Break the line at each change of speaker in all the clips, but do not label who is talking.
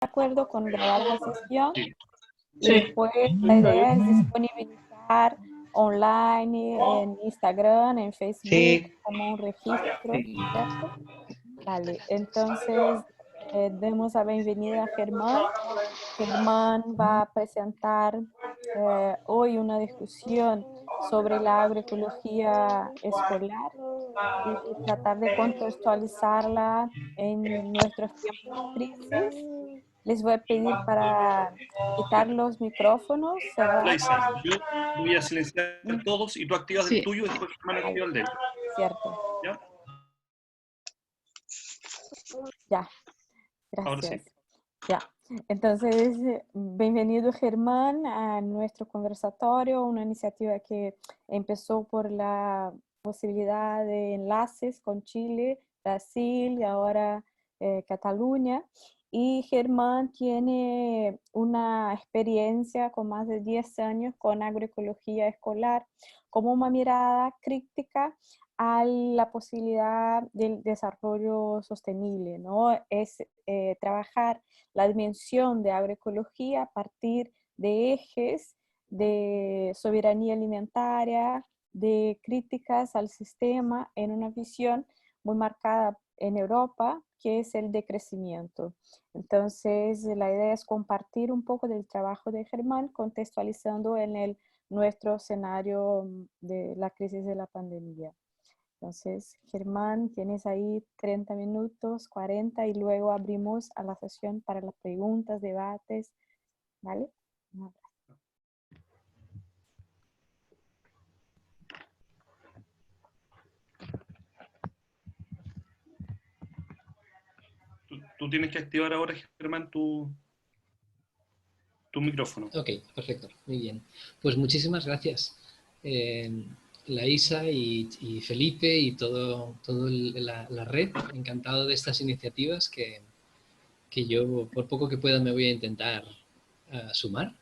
acuerdo con grabar la sesión
Sí.
y después la idea es disponibilizar online en Instagram, en Facebook, como un registro, ¿cierto? Vale, entonces demos la bienvenida a Germán. Germán va a presentar hoy una discusión sobre la agroecología escolar y tratar de contextualizarla en nuestros tiempos de crisis. Les voy a pedir para quitar los micrófonos, cerrar.
Laisa, yo voy a silenciar todos y tú activas el tuyo y después Germán activa el de él.
Cierto.
¿Ya?
Ya,
Ahora
gracias.
sí.
Ya, entonces, bienvenido Germán a nuestro conversatorio, una iniciativa que empezó por la posibilidad de enlaces con Chile, Brasil y ahora Cataluña. Y Germán tiene una experiencia con más de 10 años con agroecología escolar, como una mirada crítica a la posibilidad del desarrollo sostenible, ¿no? Es trabajar la dimensión de agroecología a partir de ejes de soberanía alimentaria, de críticas al sistema en una visión muy marcada en Europa, que es el de crecimiento. Entonces, la idea es compartir un poco del trabajo de Germán, contextualizando en nuestro escenario de la crisis de la pandemia. Entonces, Germán, tienes ahí 30 minutos, 40, y luego abrimos a la sesión para las preguntas, debates, ¿vale?
Tú tienes que activar ahora, Germán, tu micrófono.
Ok, perfecto, muy bien. Pues muchísimas gracias, Laisa y Felipe y todo la red. Encantado de estas iniciativas que yo, por poco que pueda, me voy a intentar sumar.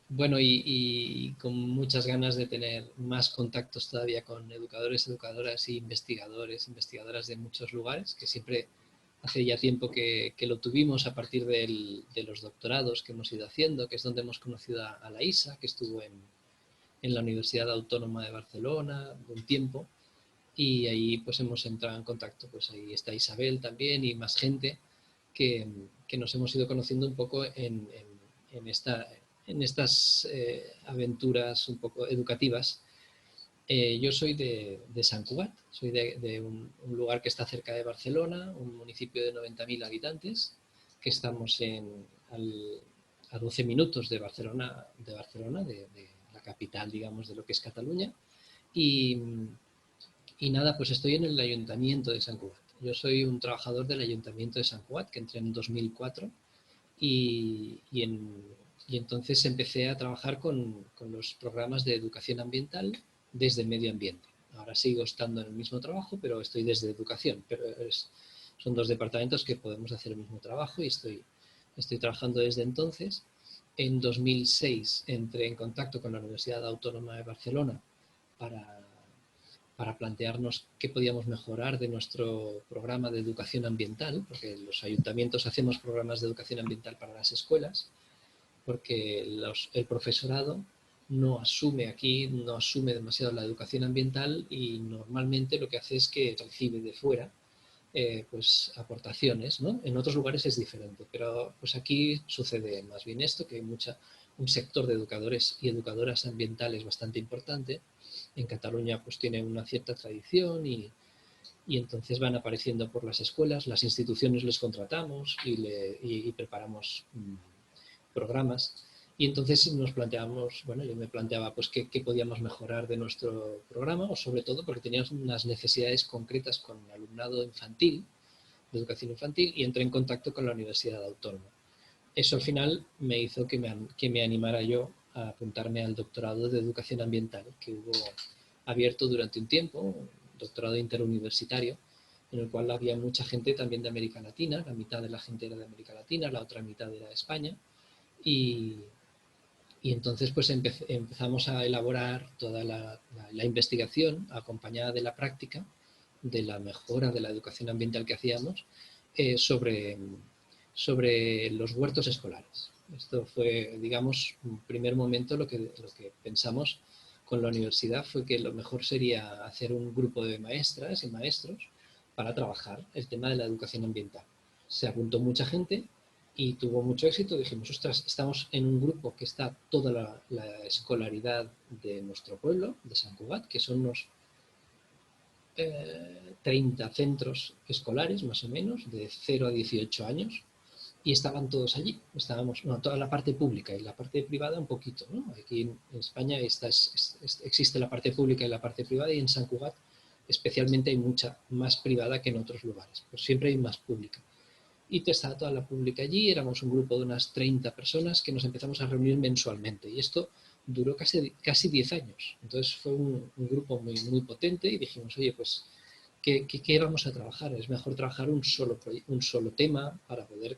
Bueno, y con muchas ganas de tener más contactos todavía con educadores, educadoras e investigadores, investigadoras de muchos lugares, que siempre hace ya tiempo que lo tuvimos a partir de los doctorados que hemos ido haciendo, que es donde hemos conocido a Laisa, que estuvo en la Universidad Autónoma de Barcelona un tiempo, y ahí pues hemos entrado en contacto, pues ahí está Isabel también y más gente que nos hemos ido conociendo un poco en estas aventuras un poco educativas. Yo soy de Sant Cugat, soy de un lugar que está cerca de Barcelona, un municipio de 90.000 habitantes, que estamos a 12 minutos de Barcelona, de la capital, digamos, de lo que es Cataluña. Y nada, pues estoy en el Ayuntamiento de Sant Cugat. Yo soy un trabajador del Ayuntamiento de Sant Cugat, que entré en 2004, y entonces empecé a trabajar con los programas de educación ambiental desde medio ambiente. Ahora sigo estando en el mismo trabajo, pero estoy desde educación. Pero son dos departamentos que podemos hacer el mismo trabajo y estoy trabajando desde entonces. En 2006 entré en contacto con la Universidad Autónoma de Barcelona para plantearnos qué podíamos mejorar de nuestro programa de educación ambiental, porque los ayuntamientos hacemos programas de educación ambiental para las escuelas, porque el profesorado no asume demasiado la educación ambiental y normalmente lo que hace es que recibe de fuera pues aportaciones, ¿no? En otros lugares es diferente, pero pues aquí sucede más bien esto, que hay un sector de educadores y educadoras ambientales bastante importante. En Cataluña pues tiene una cierta tradición y entonces van apareciendo por las escuelas, las instituciones les contratamos y preparamos programas. Y entonces nos planteamos, bueno, yo me planteaba pues qué podíamos mejorar de nuestro programa, o sobre todo porque teníamos unas necesidades concretas con el alumnado infantil, de educación infantil, y entré en contacto con la Universidad Autónoma. Eso al final me hizo que me animara yo a apuntarme al doctorado de educación ambiental, que hubo abierto durante un tiempo, un doctorado interuniversitario, en el cual había mucha gente también de América Latina, la mitad de la gente era de América Latina, la otra mitad era de España, y entonces pues empezamos a elaborar toda la investigación acompañada de la práctica, de la mejora de la educación ambiental que hacíamos, sobre sobre los huertos escolares. Esto fue, digamos, un primer momento lo que pensamos con la universidad fue que lo mejor sería hacer un grupo de maestras y maestros para trabajar el tema de la educación ambiental. Se apuntó mucha gente y tuvo mucho éxito. Dijimos, ostras, estamos en un grupo que está toda la escolaridad de nuestro pueblo, de Sant Cugat, que son unos 30 centros escolares, más o menos, de 0 a 18 años, y estaban todos allí. Estábamos, no, toda la parte pública y la parte privada un poquito, ¿no? Aquí en España existe la parte pública y la parte privada, y en Sant Cugat especialmente hay mucha más privada que en otros lugares, pero siempre hay más pública. Y estaba toda la pública allí, éramos un grupo de unas 30 personas que nos empezamos a reunir mensualmente, y esto duró casi 10 años. Entonces fue un grupo muy, muy potente y dijimos, oye, pues, ¿qué vamos a trabajar? Es mejor trabajar un solo tema para poder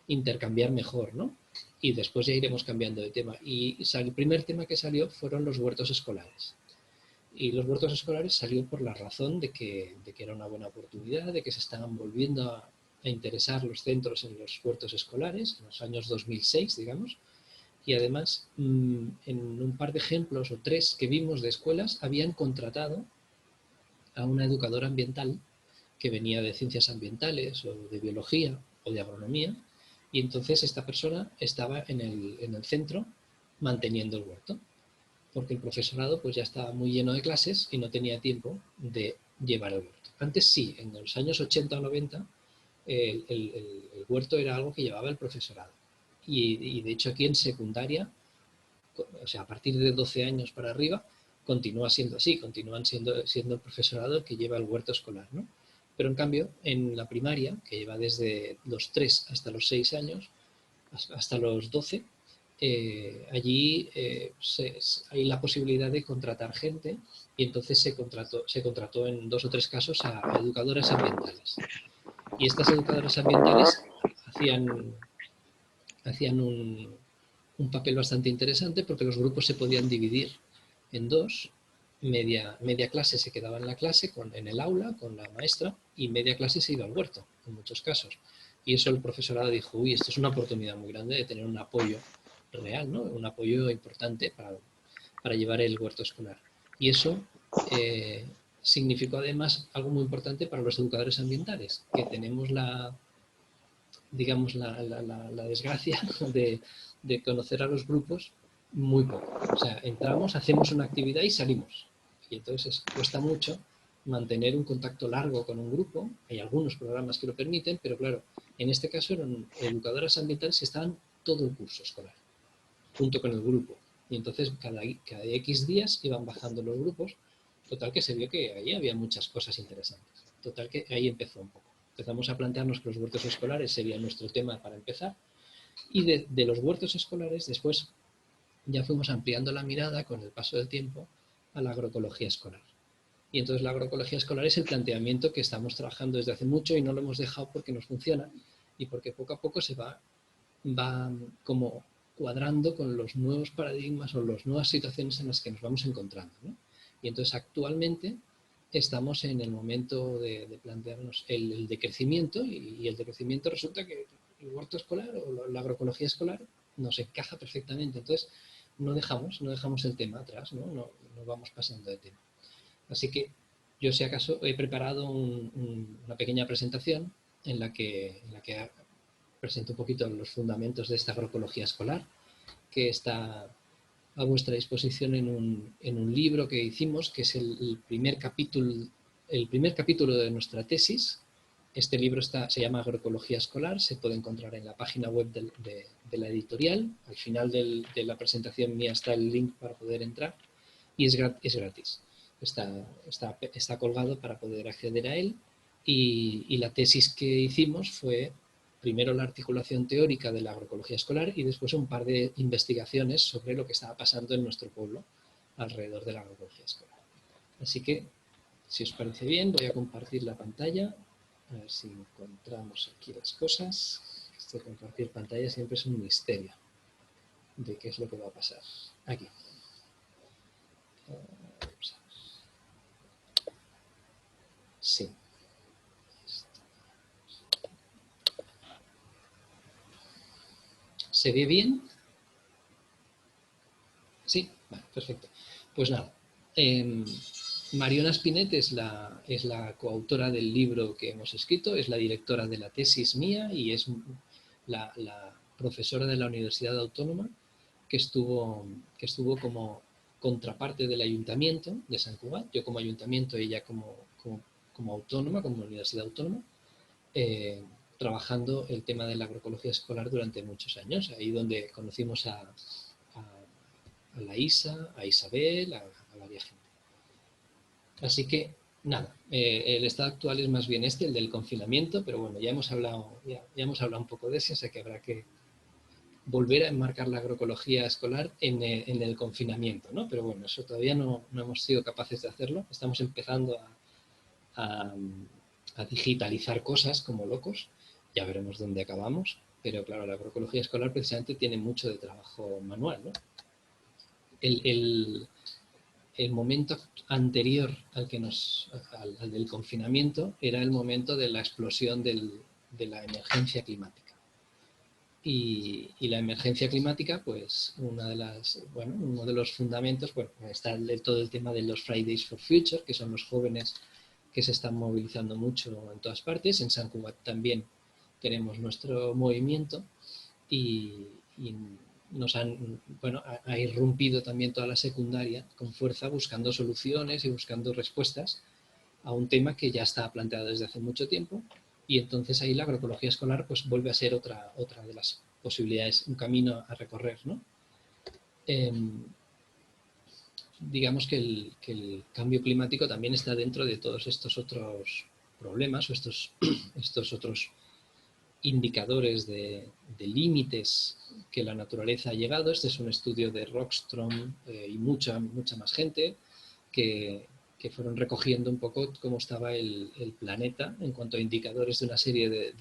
intercambiar mejor, ¿no? Y después ya iremos cambiando de tema. Y el primer tema que salió fueron los huertos escolares. Y los huertos escolares salió por la razón de que era una buena oportunidad, de que se estaban volviendo a interesar los centros en los huertos escolares, en los años 2006, digamos. Y además, en un par de ejemplos o 3 que vimos de escuelas, habían contratado a una educadora ambiental que venía de ciencias ambientales o de biología o de agronomía, y entonces esta persona estaba en el centro manteniendo el huerto, porque el profesorado pues ya estaba muy lleno de clases y no tenía tiempo de llevar el huerto. Antes sí, en los años 80 o 90, el huerto era algo que llevaba el profesorado. Y de hecho aquí en secundaria, o sea, a partir de 12 años para arriba, continúa siendo así, continúan siendo el profesorado el que lleva el huerto escolar, ¿no? Pero en cambio, en la primaria, que lleva desde los 3 hasta los 6 años, hasta los 12, allí hay la posibilidad de contratar gente, y entonces se contrató en 2 o 3 casos a educadoras ambientales. Y estas educadoras ambientales hacían un papel bastante interesante, porque los grupos se podían dividir en 2. Media clase se quedaba en la clase, en el aula, con la maestra, y media clase se iba al huerto, en muchos casos. Y eso el profesorado dijo, uy, esto es una oportunidad muy grande de tener un apoyo real, ¿no? Un apoyo importante para llevar el huerto escolar. Y eso significó además algo muy importante para los educadores ambientales, que tenemos digamos, la desgracia de conocer a los grupos muy poco. O sea, entramos, hacemos una actividad y salimos. Y entonces cuesta mucho mantener un contacto largo con un grupo. Hay algunos programas que lo permiten, pero claro, en este caso eran educadoras ambientales que estaban todo el curso escolar, junto con el grupo. Y entonces cada X días iban bajando los grupos. Total que se vio que ahí había muchas cosas interesantes. Total que ahí empezó un poco. Empezamos a plantearnos que los huertos escolares sería nuestro tema para empezar, y de los huertos escolares después ya fuimos ampliando la mirada con el paso del tiempo a la agroecología escolar. Y entonces la agroecología escolar es el planteamiento que estamos trabajando desde hace mucho y no lo hemos dejado porque nos funciona y porque poco a poco se va como cuadrando con los nuevos paradigmas o las nuevas situaciones en las que nos vamos encontrando, ¿no? Y entonces actualmente estamos en el momento de plantearnos el decrecimiento, y el decrecimiento resulta que el huerto escolar o la agroecología escolar nos encaja perfectamente. Entonces no dejamos el tema atrás, ¿no? No vamos pasando de tema. Así que yo, si acaso, he preparado una pequeña presentación en la que presento un poquito los fundamentos de esta agroecología escolar, que está a vuestra disposición en un libro que hicimos, que es el primer capítulo de nuestra tesis. Este libro se llama Agroecología Escolar, se puede encontrar en la página web de la editorial. Al final de la presentación mía está el link para poder entrar, y es gratis. Está colgado para poder acceder a él, y la tesis que hicimos fue primero la articulación teórica de la agroecología escolar y después un par de investigaciones sobre lo que estaba pasando en nuestro pueblo alrededor de la agroecología escolar. Así que, si os parece bien, voy a compartir la pantalla, a ver si encontramos aquí las cosas. Esto de compartir pantalla siempre es un misterio de qué es lo que va a pasar. Aquí. Sí. ¿Se ve bien? Sí, vale, perfecto. Pues nada, Mariona Spinet es la coautora del libro que hemos escrito, es la directora de la tesis mía y es la profesora de la Universidad Autónoma que estuvo como contraparte del Ayuntamiento de Sant Cugat, yo como Ayuntamiento, ella como autónoma, como Universidad Autónoma, trabajando el tema de la agroecología escolar durante muchos años, ahí donde conocimos a la Isa, a Isabel, a varias gente. Así que, nada, el estado actual es más bien el del confinamiento, pero bueno, ya hemos hablado un poco de eso, o sea que habrá que volver a enmarcar la agroecología escolar en el confinamiento, ¿no? Pero bueno, eso todavía no hemos sido capaces de hacerlo. Estamos empezando a digitalizar cosas como locos, ya veremos dónde acabamos, pero claro, la agroecología escolar precisamente tiene mucho de trabajo manual, ¿no? El momento anterior al del confinamiento era el momento de la explosión de la emergencia climática. Y la emergencia climática, pues uno de los fundamentos, está todo el tema de los Fridays for Future, que son los jóvenes que se están movilizando mucho en todas partes. En Sant Cugat también tenemos nuestro movimiento y ha irrumpido también toda la secundaria con fuerza buscando soluciones y buscando respuestas a un tema que ya está planteado desde hace mucho tiempo, y entonces ahí la agroecología escolar pues vuelve a ser otra de las posibilidades, un camino a recorrer, ¿no? Digamos que el cambio climático también está dentro de todos estos otros problemas o estos otros indicadores de límites que la naturaleza ha llegado. Este es un estudio de Rockström y mucha más gente que fueron recogiendo un poco cómo estaba el planeta en cuanto a indicadores de una serie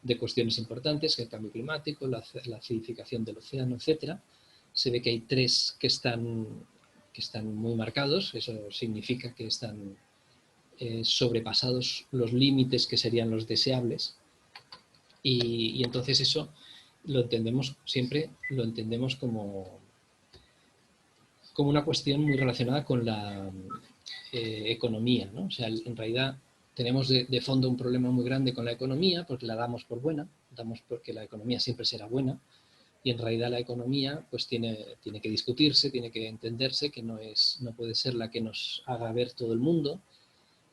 de cuestiones importantes, el cambio climático, la acidificación del océano, etc. Se ve que hay 3 que están muy marcados. Eso significa que están sobrepasados los límites que serían los deseables. Y entonces eso lo entendemos como una cuestión muy relacionada con la economía, ¿no? O sea, en realidad tenemos de fondo un problema muy grande con la economía porque la damos por buena, damos porque la economía siempre será buena, y en realidad la economía pues tiene que discutirse, tiene que entenderse que no puede ser la que nos haga ver todo el mundo,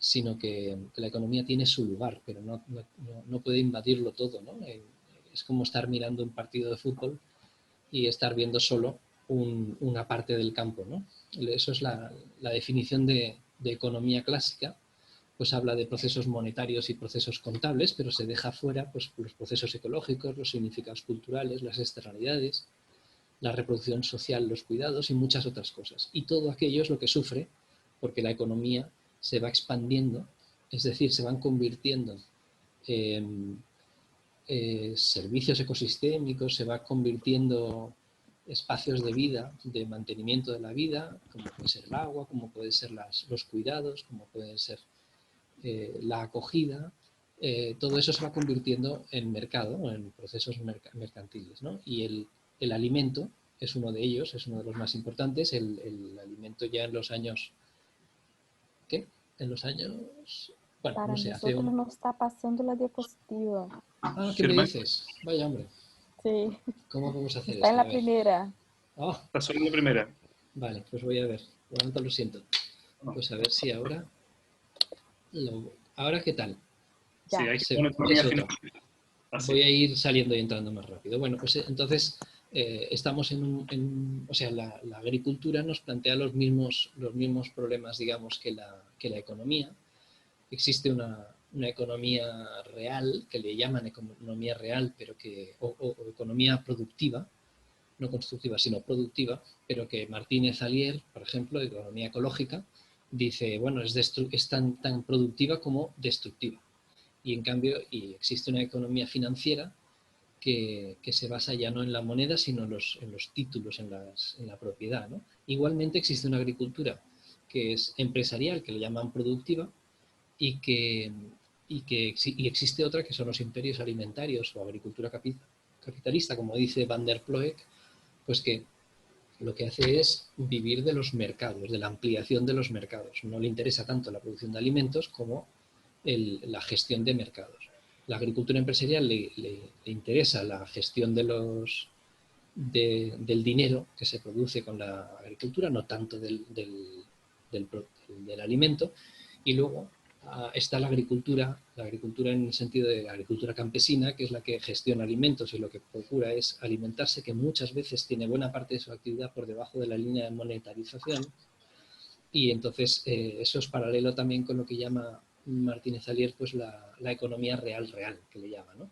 sino que la economía tiene su lugar, pero no puede invadirlo todo, ¿no? Es como estar mirando un partido de fútbol y estar viendo solo una parte del campo, ¿no? Eso es la definición de economía clásica, pues habla de procesos monetarios y procesos contables, pero se deja fuera pues, los procesos ecológicos, los significados culturales, las externalidades, la reproducción social, los cuidados y muchas otras cosas. Y todo aquello es lo que sufre porque la economía se va expandiendo, es decir, se van convirtiendo en servicios ecosistémicos, se va convirtiendo espacios de vida, de mantenimiento de la vida, como puede ser el agua, como pueden ser los cuidados, como pueden ser la acogida, todo eso se va convirtiendo en mercado, en procesos mercantiles, ¿no? Y el alimento es uno de ellos, es uno de los más importantes. El alimento ya en los años... ¿Qué? En los años... Bueno,
Para
no sé,
nosotros no está pasando la diapositiva.
Ah, ¿qué me dices? Vaya hombre.
Sí.
¿Cómo vamos a hacer
Está
esto?
en la primera.
Oh.
Está solo en la primera.
Vale, pues voy a ver. Tanto lo siento. Pues a ver si ahora... ¿Ahora qué tal?
Sí, hay que poner
Voy a ir saliendo y entrando más rápido. Bueno, pues entonces estamos o sea, la agricultura nos plantea los mismos problemas, digamos, que la economía. Existe una economía real, que le llaman economía real, pero o economía productiva, no constructiva, sino productiva, pero que Martínez Alier, por ejemplo, de economía ecológica, dice, bueno, es tan productiva como destructiva. Y en cambio, existe una economía financiera que se basa ya no en la moneda, sino en los títulos, en la propiedad, ¿no? Igualmente existe una agricultura que es empresarial, que le llaman productiva, y existe otra que son los imperios alimentarios o agricultura capitalista, como dice Van der Ploeg, pues que lo que hace es vivir de los mercados, de la ampliación de los mercados. No le interesa tanto la producción de alimentos como la gestión de mercados. La agricultura empresarial le interesa la gestión del dinero que se produce con la agricultura, no tanto del alimento. Y luego está la agricultura en el sentido de la agricultura campesina, que es la que gestiona alimentos y lo que procura es alimentarse, que muchas veces tiene buena parte de su actividad por debajo de la línea de monetarización. Y entonces eso es paralelo también con lo que llama Martínez Alier, pues la economía real, que le llama, ¿no?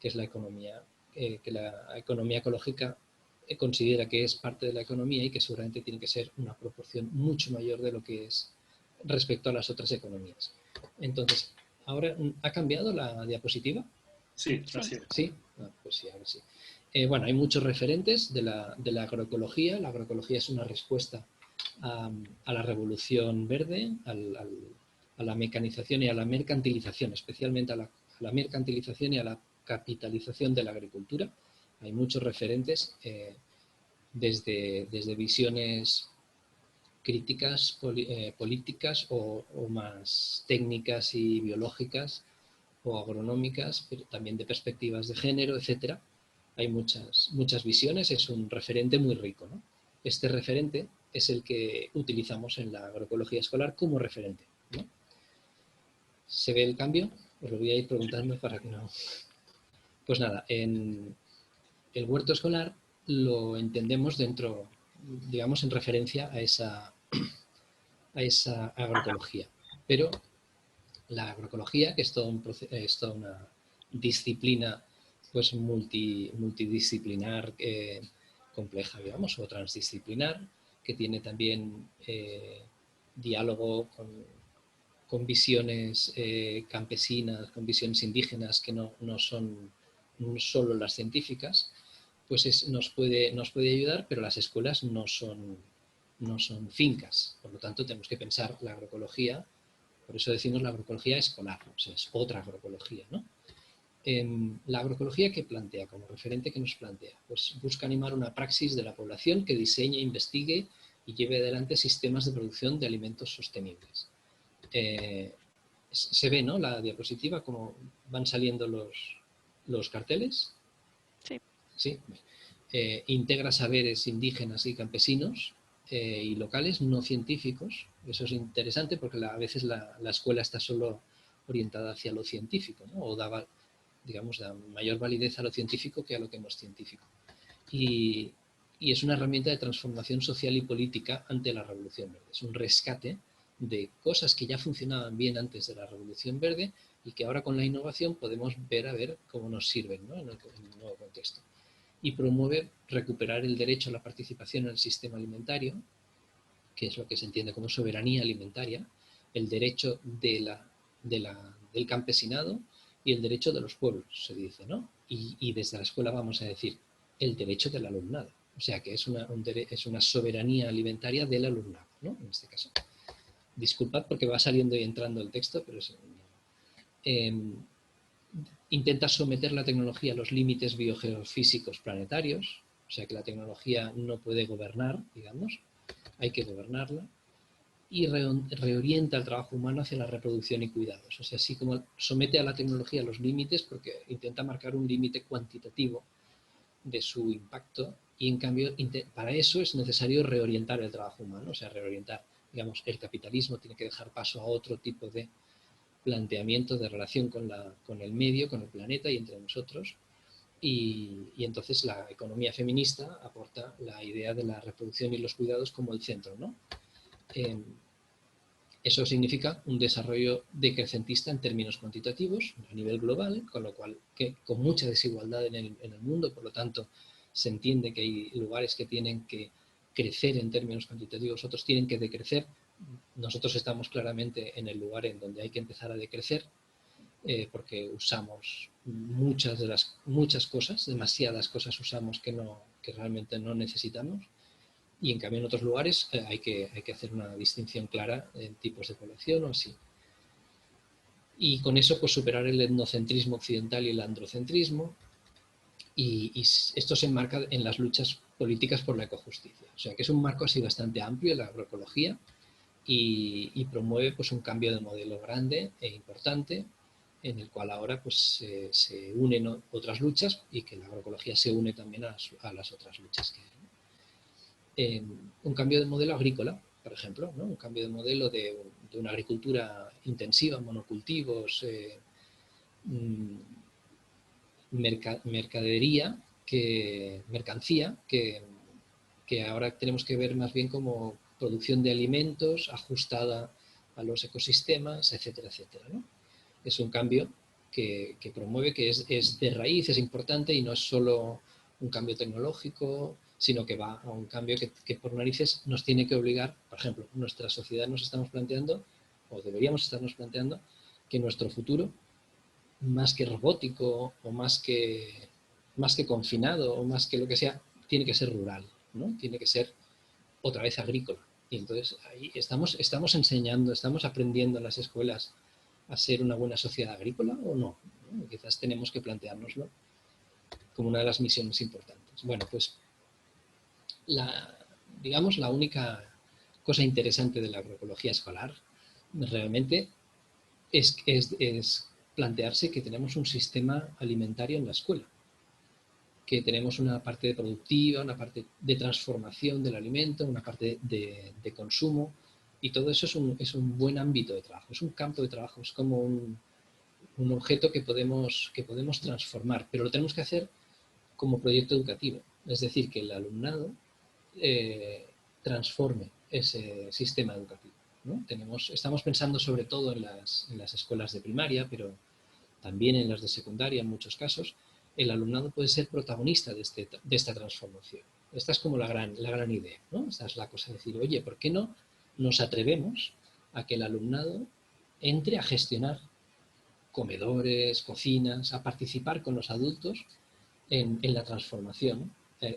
Que es la economía, que la economía ecológica considera que es parte de la economía y que seguramente tiene que ser una proporción mucho mayor de lo que es respecto a las otras economías. Entonces, ¿ahora ha cambiado la diapositiva?
Sí, así es.
¿Sí? Pues sí, ahora sí. Bueno, hay muchos referentes de la agroecología. La agroecología es una respuesta a la revolución verde, a la mecanización y a la mercantilización, especialmente a la mercantilización y a la capitalización de la agricultura. Hay muchos referentes desde visiones críticas políticas o más técnicas y biológicas o agronómicas, pero también de perspectivas de género, etcétera. Hay muchas visiones, es un referente muy rico, ¿no? Este referente es el que utilizamos en la agroecología escolar como referente, ¿no? ¿Se ve el cambio? Os lo voy a ir preguntando para que no... Pues nada, en el huerto escolar lo entendemos dentro, digamos, en referencia a esa agroecología. Pero la agroecología, que es toda una disciplina pues multidisciplinar compleja, digamos, o transdisciplinar, que tiene también diálogo con visiones campesinas, con visiones indígenas que no son solo las científicas, pues nos puede ayudar, pero las escuelas no son fincas. Por lo tanto, tenemos que pensar la agroecología, por eso decimos la agroecología escolar, o sea, es otra agroecología, ¿no? La agroecología que plantea, como referente que nos plantea, pues busca animar una praxis de la población que diseñe, investigue y lleve adelante sistemas de producción de alimentos sostenibles. Se ve, ¿no? La diapositiva, cómo van saliendo los carteles.
Sí.
Sí. Integra saberes indígenas y campesinos y locales no científicos. Eso es interesante porque a veces la escuela está solo orientada hacia lo científico, ¿no? O da mayor validez a lo científico que a lo que no es científico. Y es una herramienta de transformación social y política ante la Revolución Verde. Es un rescate de cosas que ya funcionaban bien antes de la Revolución Verde y que ahora con la innovación podemos ver a ver cómo nos sirven, ¿no? en el nuevo contexto. Y promueve recuperar el derecho a la participación en el sistema alimentario, que es lo que se entiende como soberanía alimentaria, el derecho del campesinado y el derecho de los pueblos, se dice, ¿no? Y desde la escuela vamos a decir el derecho del alumnado, o sea que es una soberanía alimentaria del alumnado, ¿no? En este caso. Disculpad porque va saliendo y entrando el texto, pero es... intenta someter la tecnología a los límites biogeofísicos planetarios, o sea que la tecnología no puede gobernar, digamos, hay que gobernarla, y reorienta el trabajo humano hacia la reproducción y cuidados. O sea, así como somete a la tecnología a los límites porque intenta marcar un límite cuantitativo de su impacto y en cambio para eso es necesario reorientar el trabajo humano, o sea, reorientar, digamos, el capitalismo tiene que dejar paso a otro tipo de planteamiento de relación con el medio, con el planeta y entre nosotros. Y entonces la economía feminista aporta la idea de la reproducción y los cuidados como el centro, ¿no? Eso significa un desarrollo decrecentista en términos cuantitativos a nivel global, con lo cual con mucha desigualdad en el mundo, por lo tanto se entiende que hay lugares que tienen que crecer en términos cuantitativos, otros tienen que decrecer. Nosotros estamos claramente en el lugar en donde hay que empezar a decrecer porque usamos muchas cosas, demasiadas cosas usamos que realmente no necesitamos. Y en cambio en otros lugares hay que hacer una distinción clara en tipos de población o así. Y con eso pues superar el etnocentrismo occidental y el androcentrismo, y esto se enmarca en las luchas políticas por la ecojusticia. O sea que es un marco así bastante amplio, la agroecología, y promueve pues un cambio de modelo grande e importante, en el cual ahora pues se unen otras luchas y que la agroecología se une también a las otras luchas que hay. Un cambio de modelo agrícola, por ejemplo, ¿no? Un cambio de modelo de una agricultura intensiva, monocultivos, mercancía, que ahora tenemos que ver más bien como producción de alimentos ajustada a los ecosistemas, etcétera, etcétera, ¿no? Es un cambio que promueve, que es de raíz, es importante y no es solo un cambio tecnológico, sino que va a un cambio que por narices nos tiene que obligar. Por ejemplo, nuestra sociedad nos estamos planteando, o deberíamos estarnos planteando, que nuestro futuro, más que robótico o más que confinado o más que lo que sea, tiene que ser rural, ¿no? Tiene que ser otra vez agrícola. Y entonces ahí estamos enseñando, estamos aprendiendo en las escuelas a ser una buena sociedad agrícola o no, ¿no? Quizás tenemos que planteárnoslo como una de las misiones importantes. Bueno, pues digamos la única cosa interesante de la agroecología escolar realmente es plantearse que tenemos un sistema alimentario en la escuela, que tenemos una parte productiva, una parte de transformación del alimento, una parte de consumo, y todo eso es un buen ámbito de trabajo, es un campo de trabajo, es como un objeto que podemos transformar, pero lo tenemos que hacer como proyecto educativo, es decir, que el alumnado transforme ese sistema educativo, ¿no? Estamos pensando sobre todo en las escuelas de primaria, pero también en las de secundaria en muchos casos. El alumnado puede ser protagonista de esta transformación. Esta es como la gran idea, ¿no? Esta es la cosa de decir, oye, ¿por qué no nos atrevemos a que el alumnado entre a gestionar comedores, cocinas, a participar con los adultos en la transformación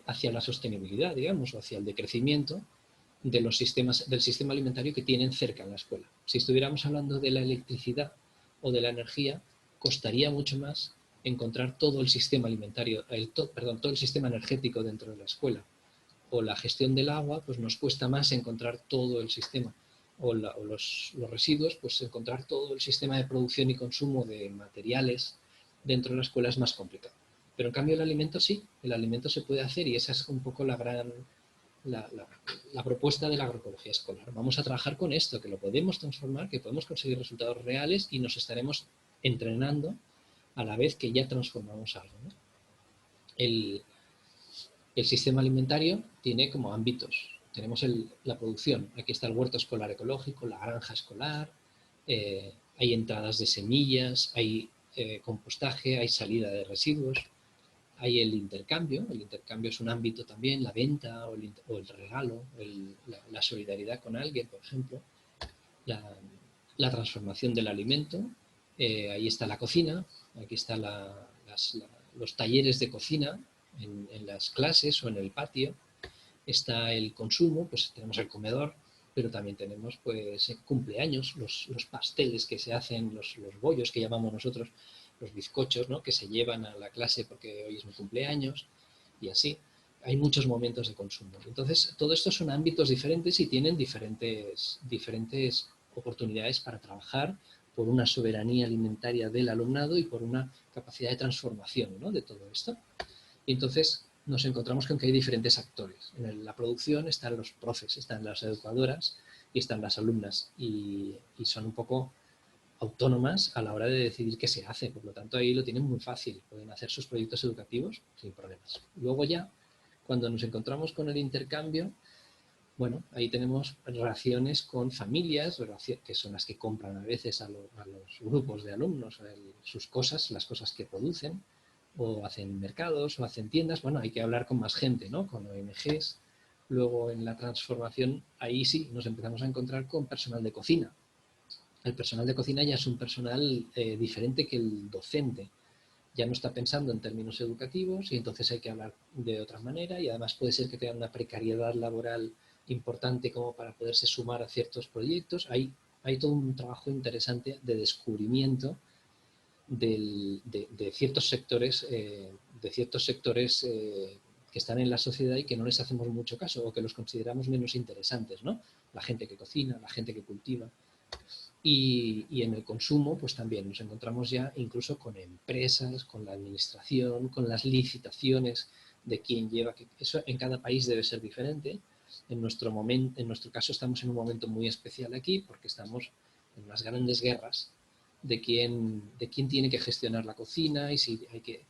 hacia la sostenibilidad, digamos, o hacia el decrecimiento de los del sistema alimentario que tienen cerca en la escuela? Si estuviéramos hablando de la electricidad o de la energía, costaría mucho más encontrar todo el sistema alimentario, todo el sistema energético dentro de la escuela. O la gestión del agua, pues nos cuesta más encontrar todo el sistema. O los residuos, pues encontrar todo el sistema de producción y consumo de materiales dentro de la escuela es más complicado. Pero en cambio el alimento sí, el alimento se puede hacer, y esa es un poco la propuesta de la agroecología escolar. Vamos a trabajar con esto, que lo podemos transformar, que podemos conseguir resultados reales y nos estaremos entrenando a la vez que ya transformamos algo, ¿no? El sistema alimentario tiene como ámbitos. Tenemos la producción. Aquí está el huerto escolar ecológico, la granja escolar, hay entradas de semillas, hay compostaje, hay salida de residuos, hay el intercambio. El intercambio es un ámbito también, la venta o el regalo, la solidaridad con alguien, por ejemplo, la transformación del alimento. Ahí está la cocina, aquí están los talleres de cocina en las clases o en el patio. Está el consumo, pues tenemos el comedor, pero también tenemos pues cumpleaños, los pasteles que se hacen, los bollos que llamamos nosotros, los bizcochos, ¿no?, que se llevan a la clase porque hoy es mi cumpleaños, y así. Hay muchos momentos de consumo. Entonces, todo esto son ámbitos diferentes y tienen diferentes oportunidades para trabajar por una soberanía alimentaria del alumnado y por una capacidad de transformación, ¿no?, de todo esto. Y entonces nos encontramos con que hay diferentes actores. En la producción están los profes, están las educadoras y están las alumnas, y son un poco autónomas a la hora de decidir qué se hace. Por lo tanto, ahí lo tienen muy fácil. Pueden hacer sus proyectos educativos sin problemas. Luego ya, cuando nos encontramos con el intercambio, bueno, ahí tenemos relaciones con familias, que son las que compran a veces a los grupos de alumnos sus cosas, las cosas que producen, o hacen mercados, o hacen tiendas. Bueno, hay que hablar con más gente, ¿no?, con ONGs. Luego, en la transformación, ahí sí nos empezamos a encontrar con personal de cocina. El personal de cocina ya es un personal diferente que el docente. Ya no está pensando en términos educativos y entonces hay que hablar de otra manera, y además puede ser que tengan una precariedad laboral importante como para poderse sumar a ciertos proyectos. Hay todo un trabajo interesante de descubrimiento de ciertos sectores de ciertos sectores que están en la sociedad y que no les hacemos mucho caso o que los consideramos menos interesantes, ¿no? La gente que cocina, la gente que cultiva. Y en el consumo, pues también nos encontramos ya incluso con empresas, con la administración, con las licitaciones de quién lleva, que eso en cada país debe ser diferente. En nuestro caso estamos en un momento muy especial aquí porque estamos en unas grandes guerras de quién tiene que gestionar la cocina y si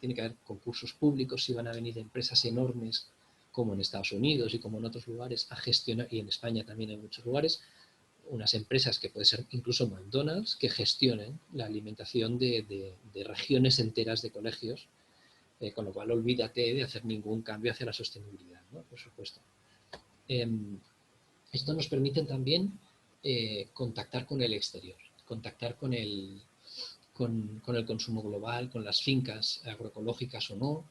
tiene que haber concursos públicos, si van a venir empresas enormes como en Estados Unidos y como en otros lugares a gestionar, y en España también en muchos lugares, unas empresas que puede ser incluso McDonald's que gestionen la alimentación de regiones enteras de colegios, con lo cual olvídate de hacer ningún cambio hacia la sostenibilidad, ¿no? Por supuesto. Esto nos permite también contactar con el exterior, contactar con el consumo global, con las fincas agroecológicas o no,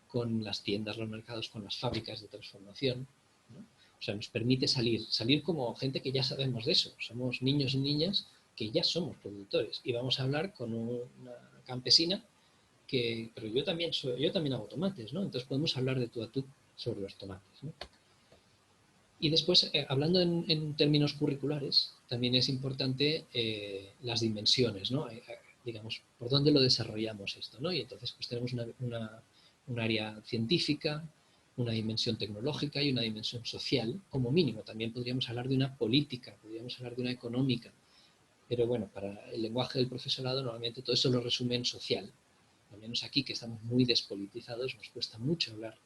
con las tiendas, los mercados, con las fábricas de transformación, ¿no? O sea, nos permite salir como gente que ya sabemos de eso. Somos niños y niñas que ya somos productores y vamos a hablar con una campesina pero yo también hago tomates, ¿no? Entonces podemos hablar de tú a tú sobre los tomates, ¿no? Y después, hablando en términos curriculares, también es importante las dimensiones, ¿no? Digamos, por dónde lo desarrollamos esto, ¿no? Y entonces pues tenemos un área científica, una dimensión tecnológica y una dimensión social, como mínimo. También podríamos hablar de una política, podríamos hablar de una económica, pero bueno, para el lenguaje del profesorado normalmente todo eso lo resume en social. Al menos aquí, que estamos muy despolitizados, nos cuesta mucho hablar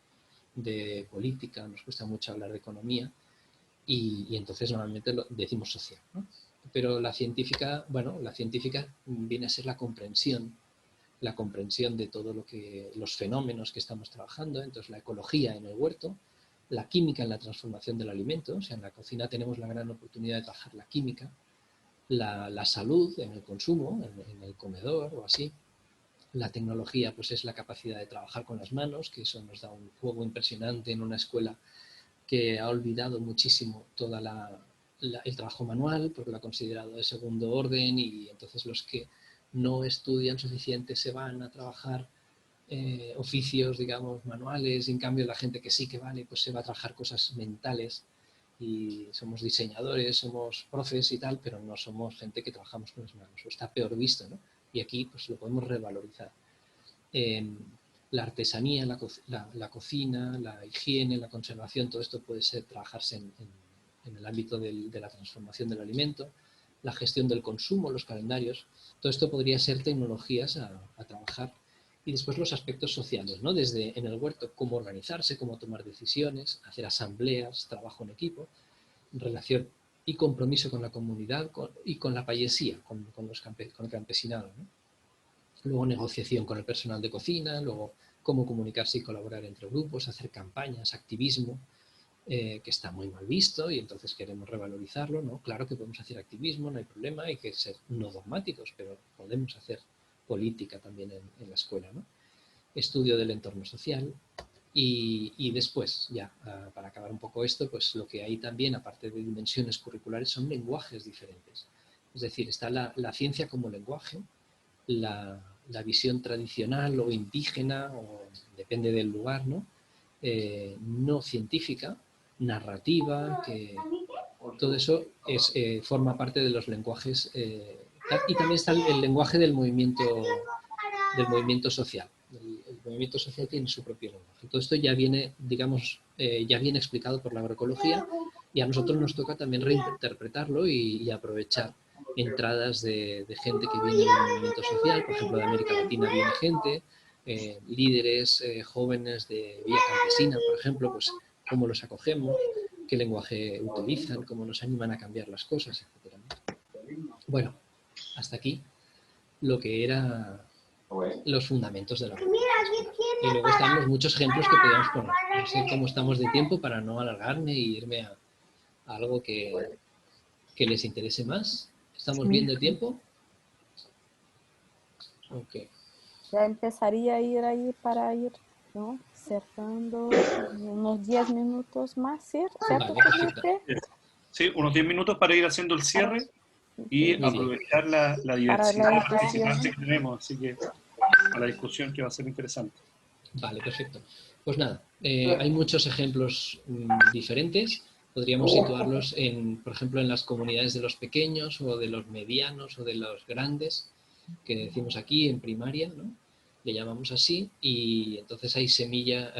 de política, nos cuesta mucho hablar de economía y entonces normalmente lo decimos social, ¿no? Pero la científica viene a ser la comprensión de todo los fenómenos que estamos trabajando. Entonces la ecología en el huerto, la química en la transformación del alimento, o sea, en la cocina tenemos la gran oportunidad de trabajar la química, la salud en el consumo, en el comedor o así. La tecnología pues es la capacidad de trabajar con las manos, que eso nos da un juego impresionante en una escuela que ha olvidado muchísimo todo el trabajo manual, porque lo ha considerado de segundo orden, y entonces los que no estudian suficiente se van a trabajar oficios, digamos, manuales, y en cambio la gente que sí que vale, pues se va a trabajar cosas mentales, y somos diseñadores, somos profes y tal, pero no somos gente que trabajamos con las manos, o está peor visto, ¿no? Y aquí pues lo podemos revalorizar. La artesanía, la cocina, la higiene, la conservación, todo esto puede trabajarse en el ámbito de la transformación del alimento, la gestión del consumo, los calendarios. Todo esto podría ser tecnologías a trabajar. Y después los aspectos sociales, ¿no? Desde en el huerto, cómo organizarse, cómo tomar decisiones, hacer asambleas, trabajo en equipo, relación y compromiso con la comunidad y con la payesía, con el campesinado, ¿no? Luego negociación con el personal de cocina, luego cómo comunicarse y colaborar entre grupos, hacer campañas, activismo, que está muy mal visto y entonces queremos revalorizarlo, ¿no? Claro que podemos hacer activismo, no hay problema, hay que ser no dogmáticos, pero podemos hacer política también en la escuela, ¿no? Estudio del entorno social y después, ya para acabar un poco esto, pues lo que hay también, aparte de dimensiones curriculares, son lenguajes diferentes. Es decir, está la ciencia como lenguaje, la visión tradicional o indígena, o depende del lugar, ¿no? No científica, narrativa, que todo eso forma parte de los lenguajes. Y también está el lenguaje del movimiento social. El movimiento social tiene su propio lenguaje. Todo esto ya viene, digamos, ya viene explicado por la agroecología y a nosotros nos toca también reinterpretarlo y aprovechar entradas de gente que viene del movimiento social. Por ejemplo, de América Latina viene gente, líderes jóvenes de Villa Campesina, por ejemplo, pues cómo los acogemos, qué lenguaje utilizan, cómo nos animan a cambiar las cosas, etc. Bueno, hasta aquí lo que era los fundamentos de la agroecología. Y luego están los muchos ejemplos que podríamos poner. No sé cómo estamos de tiempo para no alargarme y irme a algo que les interese más. ¿Estamos bien de tiempo? Ok.
Ya empezaría a ir ahí para ir, ¿no? Cerrando unos 10 minutos más, ¿cierto?
Vale,
Felipe?
Sí, unos 10 minutos para ir haciendo el cierre y aprovechar la diversidad de participantes que tenemos, así que a la discusión que va a ser interesante.
Vale, perfecto. Pues nada, hay muchos ejemplos diferentes. Podríamos situarlos, por ejemplo, en las comunidades de los pequeños o de los medianos o de los grandes, que decimos aquí en primaria, ¿no? Le llamamos así, y entonces hay semilla,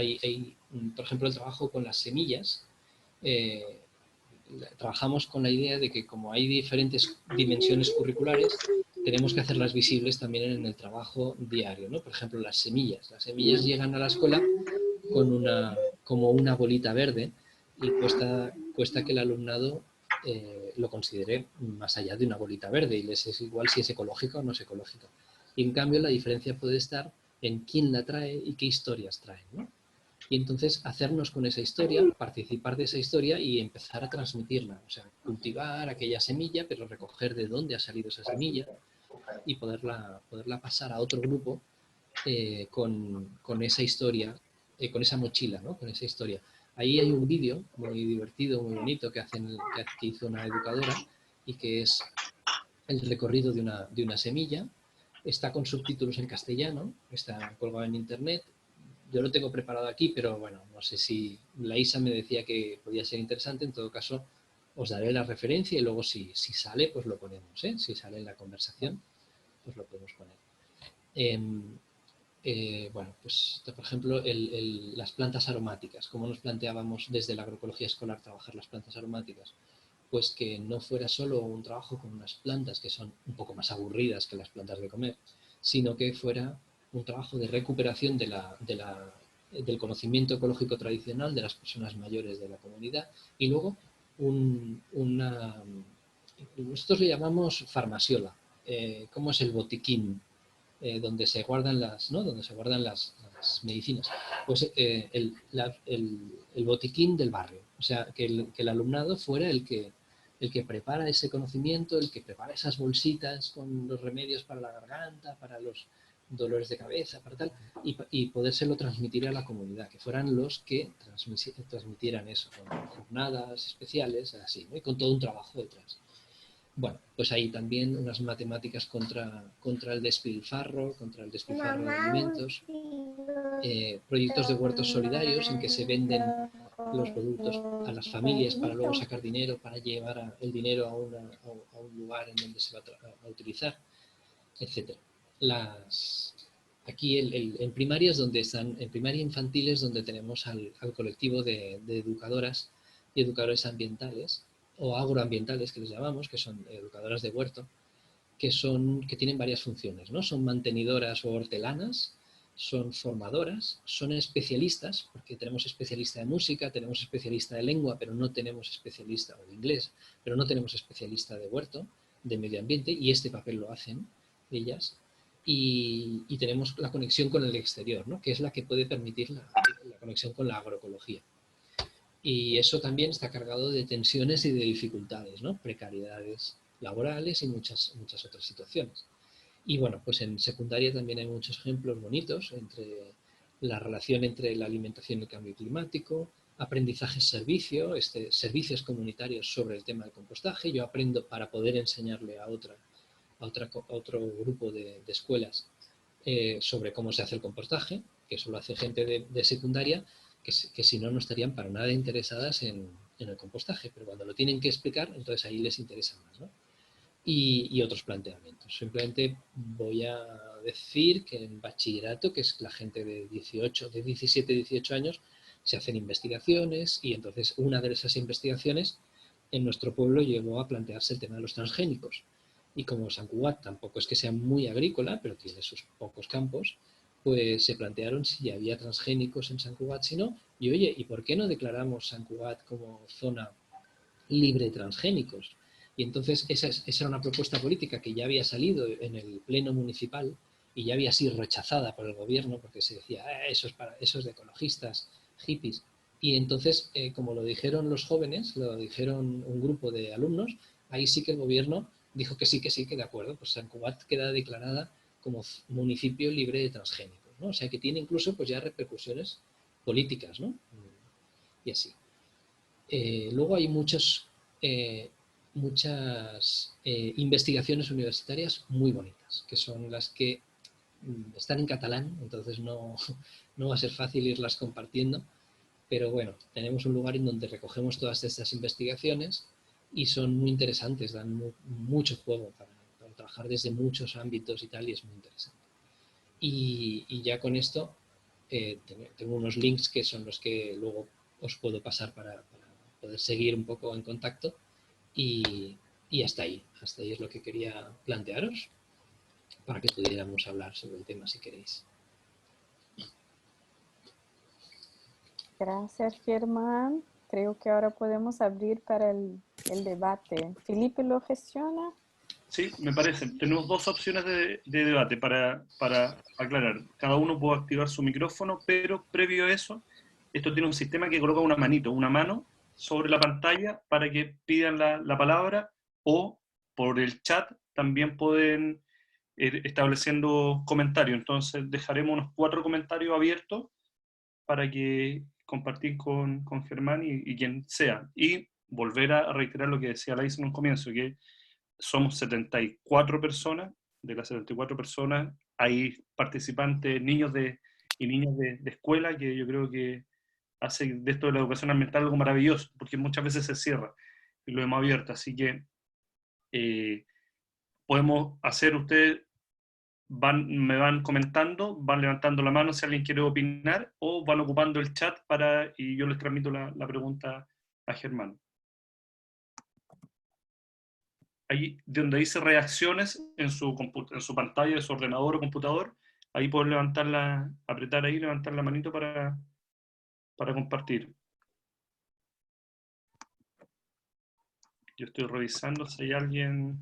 por ejemplo, el trabajo con las semillas. eh, Trabajamos con la idea de que como hay diferentes dimensiones curriculares, tenemos que hacerlas visibles también en el trabajo diario, ¿no? Por ejemplo, las semillas. Las semillas llegan a la escuela como una bolita verde y cuesta que el alumnado lo considere más allá de una bolita verde y les es igual si es ecológica o no es ecológica. Y en cambio la diferencia puede estar en quién la trae y qué historias trae, ¿no? Y entonces hacernos con esa historia, participar de esa historia y empezar a transmitirla. O sea, cultivar aquella semilla, pero recoger de dónde ha salido esa semilla y poderla pasar a otro grupo con esa historia, con esa mochila, ¿no? Con esa historia. Ahí hay un vídeo muy divertido, muy bonito que hizo una educadora y que es el recorrido de una semilla. Está con subtítulos en castellano, está colgado en internet. Yo lo tengo preparado aquí, pero bueno, no sé si la Isa me decía que podía ser interesante. En todo caso, os daré la referencia y luego si sale, pues lo ponemos, ¿eh? Si sale en la conversación, pues lo podemos poner. Bueno, pues por ejemplo, las plantas aromáticas. ¿Cómo nos planteábamos desde la agroecología escolar trabajar las plantas aromáticas? Pues que no fuera solo un trabajo con unas plantas que son un poco más aburridas que las plantas de comer, sino que fuera un trabajo de recuperación del conocimiento ecológico tradicional de las personas mayores de la comunidad y luego nosotros le llamamos farmasiola, como es el botiquín, donde se guardan ¿no? Donde se guardan las medicinas. Pues el botiquín del barrio. O sea, que el alumnado fuera el que prepara ese conocimiento, el que prepara esas bolsitas con los remedios para la garganta, para los dolores de cabeza, para tal, y podérselo transmitir a la comunidad, que fueran los que transmitieran eso, con jornadas especiales, así, ¿no? Y con todo un trabajo detrás. Bueno, pues ahí también unas matemáticas contra el despilfarro de alimentos, proyectos de huertos solidarios en que se venden los productos a las familias para luego sacar dinero, para llevar el dinero a un lugar en donde se va a utilizar, etc. Aquí en primaria es donde están, en primaria infantil es donde tenemos al colectivo de educadoras y educadores ambientales o agroambientales que les llamamos, que son educadoras de huerto, que tienen varias funciones, ¿no? Son mantenidoras o hortelanas, son formadoras, son especialistas, porque tenemos especialista de música, tenemos especialista de lengua, pero no tenemos especialista, o de inglés, pero no tenemos especialista de huerto, de medio ambiente, y este papel lo hacen ellas. Y tenemos la conexión con el exterior, ¿no? Que es la que puede permitir la conexión con la agroecología. Y eso también está cargado de tensiones y de dificultades, ¿no? Precariedades laborales y muchas otras situaciones. Y bueno, pues en secundaria también hay muchos ejemplos bonitos entre la relación entre la alimentación y el cambio climático, aprendizaje-servicio, servicios comunitarios sobre el tema del compostaje. Yo aprendo para poder enseñarle a otro grupo de escuelas sobre cómo se hace el compostaje, que eso lo hace gente de secundaria, que si no, no estarían para nada interesadas en el compostaje, pero cuando lo tienen que explicar, entonces ahí les interesa más, ¿no? Y otros planteamientos. Simplemente voy a decir que en bachillerato, que es la gente de 17, 18 años, se hacen investigaciones y entonces una de esas investigaciones en nuestro pueblo llegó a plantearse el tema de los transgénicos. Y como Sant Cugat tampoco es que sea muy agrícola, pero tiene sus pocos campos, pues se plantearon si había transgénicos en Sant Cugat, si no, y oye, ¿y por qué no declaramos Sant Cugat como zona libre de transgénicos? Y entonces esa era una propuesta política que ya había salido en el pleno municipal y ya había sido rechazada por el gobierno porque se decía, eso es de ecologistas, hippies. Y entonces, como lo dijeron los jóvenes, lo dijeron un grupo de alumnos, ahí sí que el gobierno dijo que sí, que de acuerdo, pues Sant Cugat queda declarada como municipio libre de transgénicos, ¿no? O sea que tiene incluso pues ya repercusiones políticas, ¿no? Y así. Luego hay muchas investigaciones universitarias muy bonitas, que son las que están en catalán, entonces no va a ser fácil irlas compartiendo, pero bueno, tenemos un lugar en donde recogemos todas estas investigaciones y son muy interesantes, dan mucho juego para trabajar desde muchos ámbitos y tal, y es muy interesante. Y ya con esto tengo unos links que son los que luego os puedo pasar para poder seguir un poco en contacto, y hasta ahí es lo que quería plantearos para que pudiéramos hablar sobre el tema si queréis.
Gracias, Germán. Creo que ahora podemos abrir para el debate. ¿Felipe lo gestiona?
Sí, me parece. Tenemos dos opciones de debate para aclarar. Cada uno puede activar su micrófono, pero previo a eso, esto tiene un sistema que coloca una mano sobre la pantalla para que pidan la palabra, o por el chat también pueden ir estableciendo comentarios. Entonces dejaremos unos 4 comentarios abiertos para que compartir con Germán y quien sea. Y volver a reiterar lo que decía Laís en un comienzo, que somos 74 personas. De las 74 personas hay participantes, niños y niñas de escuela, que yo creo que hace de esto de la educación ambiental algo maravilloso, porque muchas veces se cierra y lo hemos abierto. Así que podemos hacer, ustedes me van comentando, van levantando la mano si alguien quiere opinar, o van ocupando el chat y yo les transmito la pregunta a Germán. Ahí donde dice reacciones en su pantalla de su ordenador o computador, ahí pueden apretar ahí, levantar la manito para compartir. Yo estoy revisando si hay alguien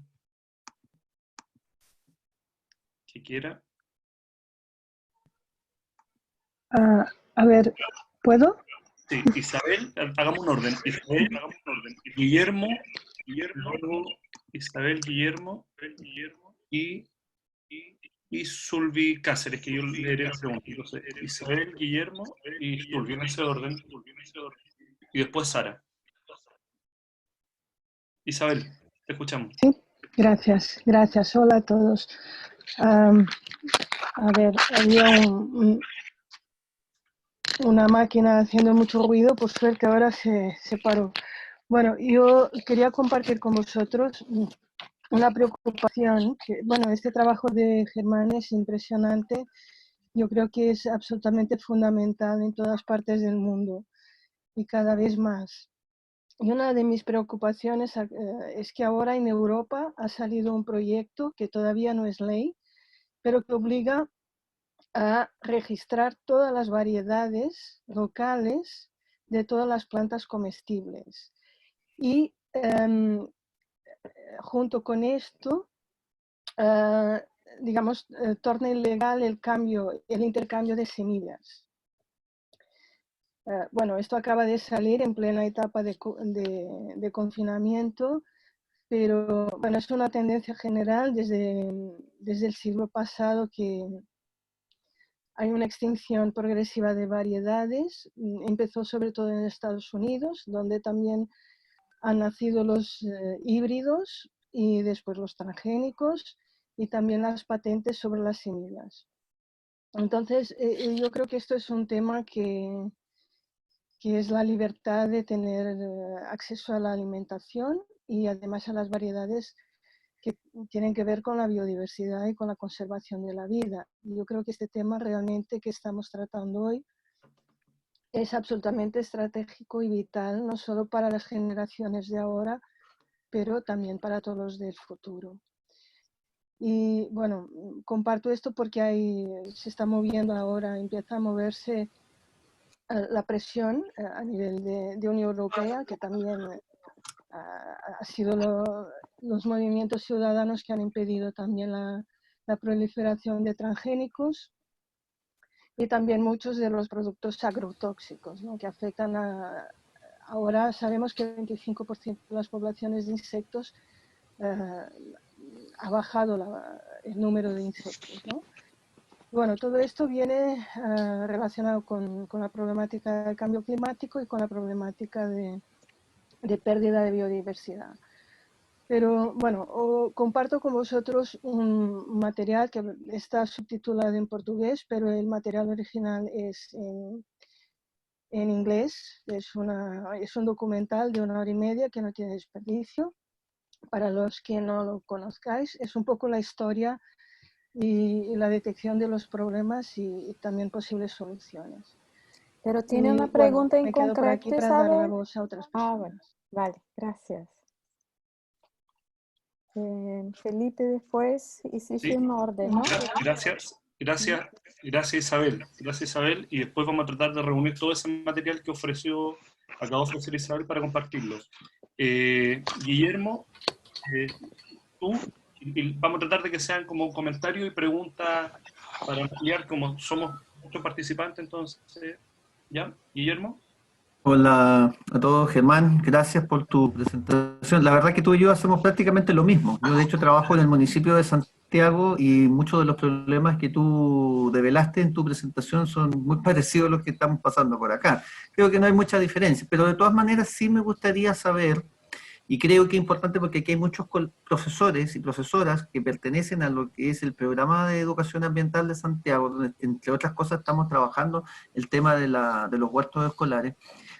que quiera.
A ver, ¿puedo?
Sí, Isabel, hagamos un orden. Guillermo, luego Isabel, Guillermo y Sulvi Cáceres, que yo leeré la pregunta. Entonces, Isabel, Guillermo y Sulvi, en ese orden. Y después Sara. Isabel, te escuchamos.
Sí, gracias. Hola a todos. A ver, había una máquina haciendo mucho ruido, por suerte ahora se paró. Bueno, yo quería compartir con vosotros una preocupación, que, bueno, este trabajo de Germán es impresionante, yo creo que es absolutamente fundamental en todas partes del mundo y cada vez más. Y una de mis preocupaciones es que ahora en Europa ha salido un proyecto que todavía no es ley, pero que obliga a registrar todas las variedades locales de todas las plantas comestibles. Y junto con esto, digamos, torna ilegal el intercambio de semillas. Bueno, esto acaba de salir en plena etapa de confinamiento, pero bueno, es una tendencia general desde el siglo pasado que hay una extinción progresiva de variedades. Empezó sobre todo en Estados Unidos, donde también han nacido los híbridos y después los transgénicos y también las patentes sobre las semillas. Entonces, yo creo que esto es un tema que es la libertad de tener acceso a la alimentación y además a las variedades que tienen que ver con la biodiversidad y con la conservación de la vida. Yo creo que este tema realmente que estamos tratando hoy es absolutamente estratégico y vital, no solo para las generaciones de ahora, pero también para todos los del futuro. Y bueno, comparto esto porque se está moviendo ahora, empieza a moverse la presión a nivel de Unión Europea, que también ha sido los movimientos ciudadanos que han impedido también la proliferación de transgénicos y también muchos de los productos agrotóxicos, ¿no? Que afectan ahora sabemos que el 25% de las poblaciones de insectos ha bajado el número de insectos, ¿no? Bueno, todo esto viene relacionado con la problemática del cambio climático y con la problemática de pérdida de biodiversidad. Pero bueno, comparto con vosotros un material que está subtitulado en portugués, pero el material original es en inglés. Es un documental de 1 hora y media que no tiene desperdicio. Para los que no lo conozcáis, es un poco la historia y la detección de los problemas y también posibles soluciones.
Pero tiene una
Bueno,
pregunta en
me quedo por aquí
concreto,
para dar la
Isabel.
voz a otras
Ah,
personas.
bueno, vale, gracias. Felipe después y sigue
Sí.
en orden, ¿no?
Gracias Isabel. Gracias Isabel. Y después vamos a tratar de reunir todo ese material que acabó de ofrecer Isabel para compartirlo. Guillermo, tú, y vamos a tratar de que sean como un comentario y pregunta para ampliar, como somos muchos participantes, entonces, ¿ya? Guillermo.
Hola a todos, Germán, gracias por tu presentación. La verdad que tú y yo hacemos prácticamente lo mismo. Yo de hecho trabajo en el municipio de Santiago y muchos de los problemas que tú develaste en tu presentación son muy parecidos a los que estamos pasando por acá. Creo que no hay mucha diferencia, pero de todas maneras sí me gustaría saber, y creo que es importante porque aquí hay muchos profesores y profesoras que pertenecen a lo que es el programa de educación ambiental de Santiago, donde entre otras cosas estamos trabajando el tema de los huertos escolares.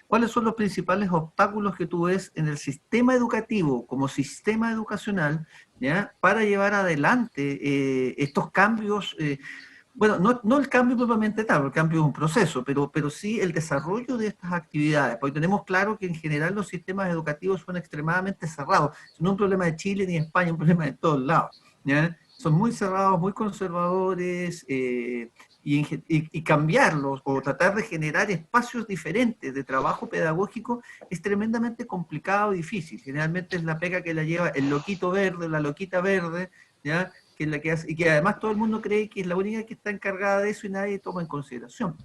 ¿Cuáles son los principales obstáculos que tú ves en el sistema educativo como sistema educacional, ¿ya?, para llevar adelante estos cambios? Bueno, no el cambio propiamente tal, porque el cambio es un proceso, pero sí el desarrollo de estas actividades, porque tenemos claro que en general los sistemas educativos son extremadamente cerrados. No es un problema de Chile ni de España, es un problema de todos lados, ¿ya? Son muy cerrados, muy conservadores, y cambiarlos o tratar de generar espacios diferentes de trabajo pedagógico es tremendamente complicado y difícil. Generalmente es la pega que la lleva el loquito verde, la loquita verde, ¿ya?, que es la que hace, y que además todo el mundo cree que es la única que está encargada de eso y nadie toma en consideración.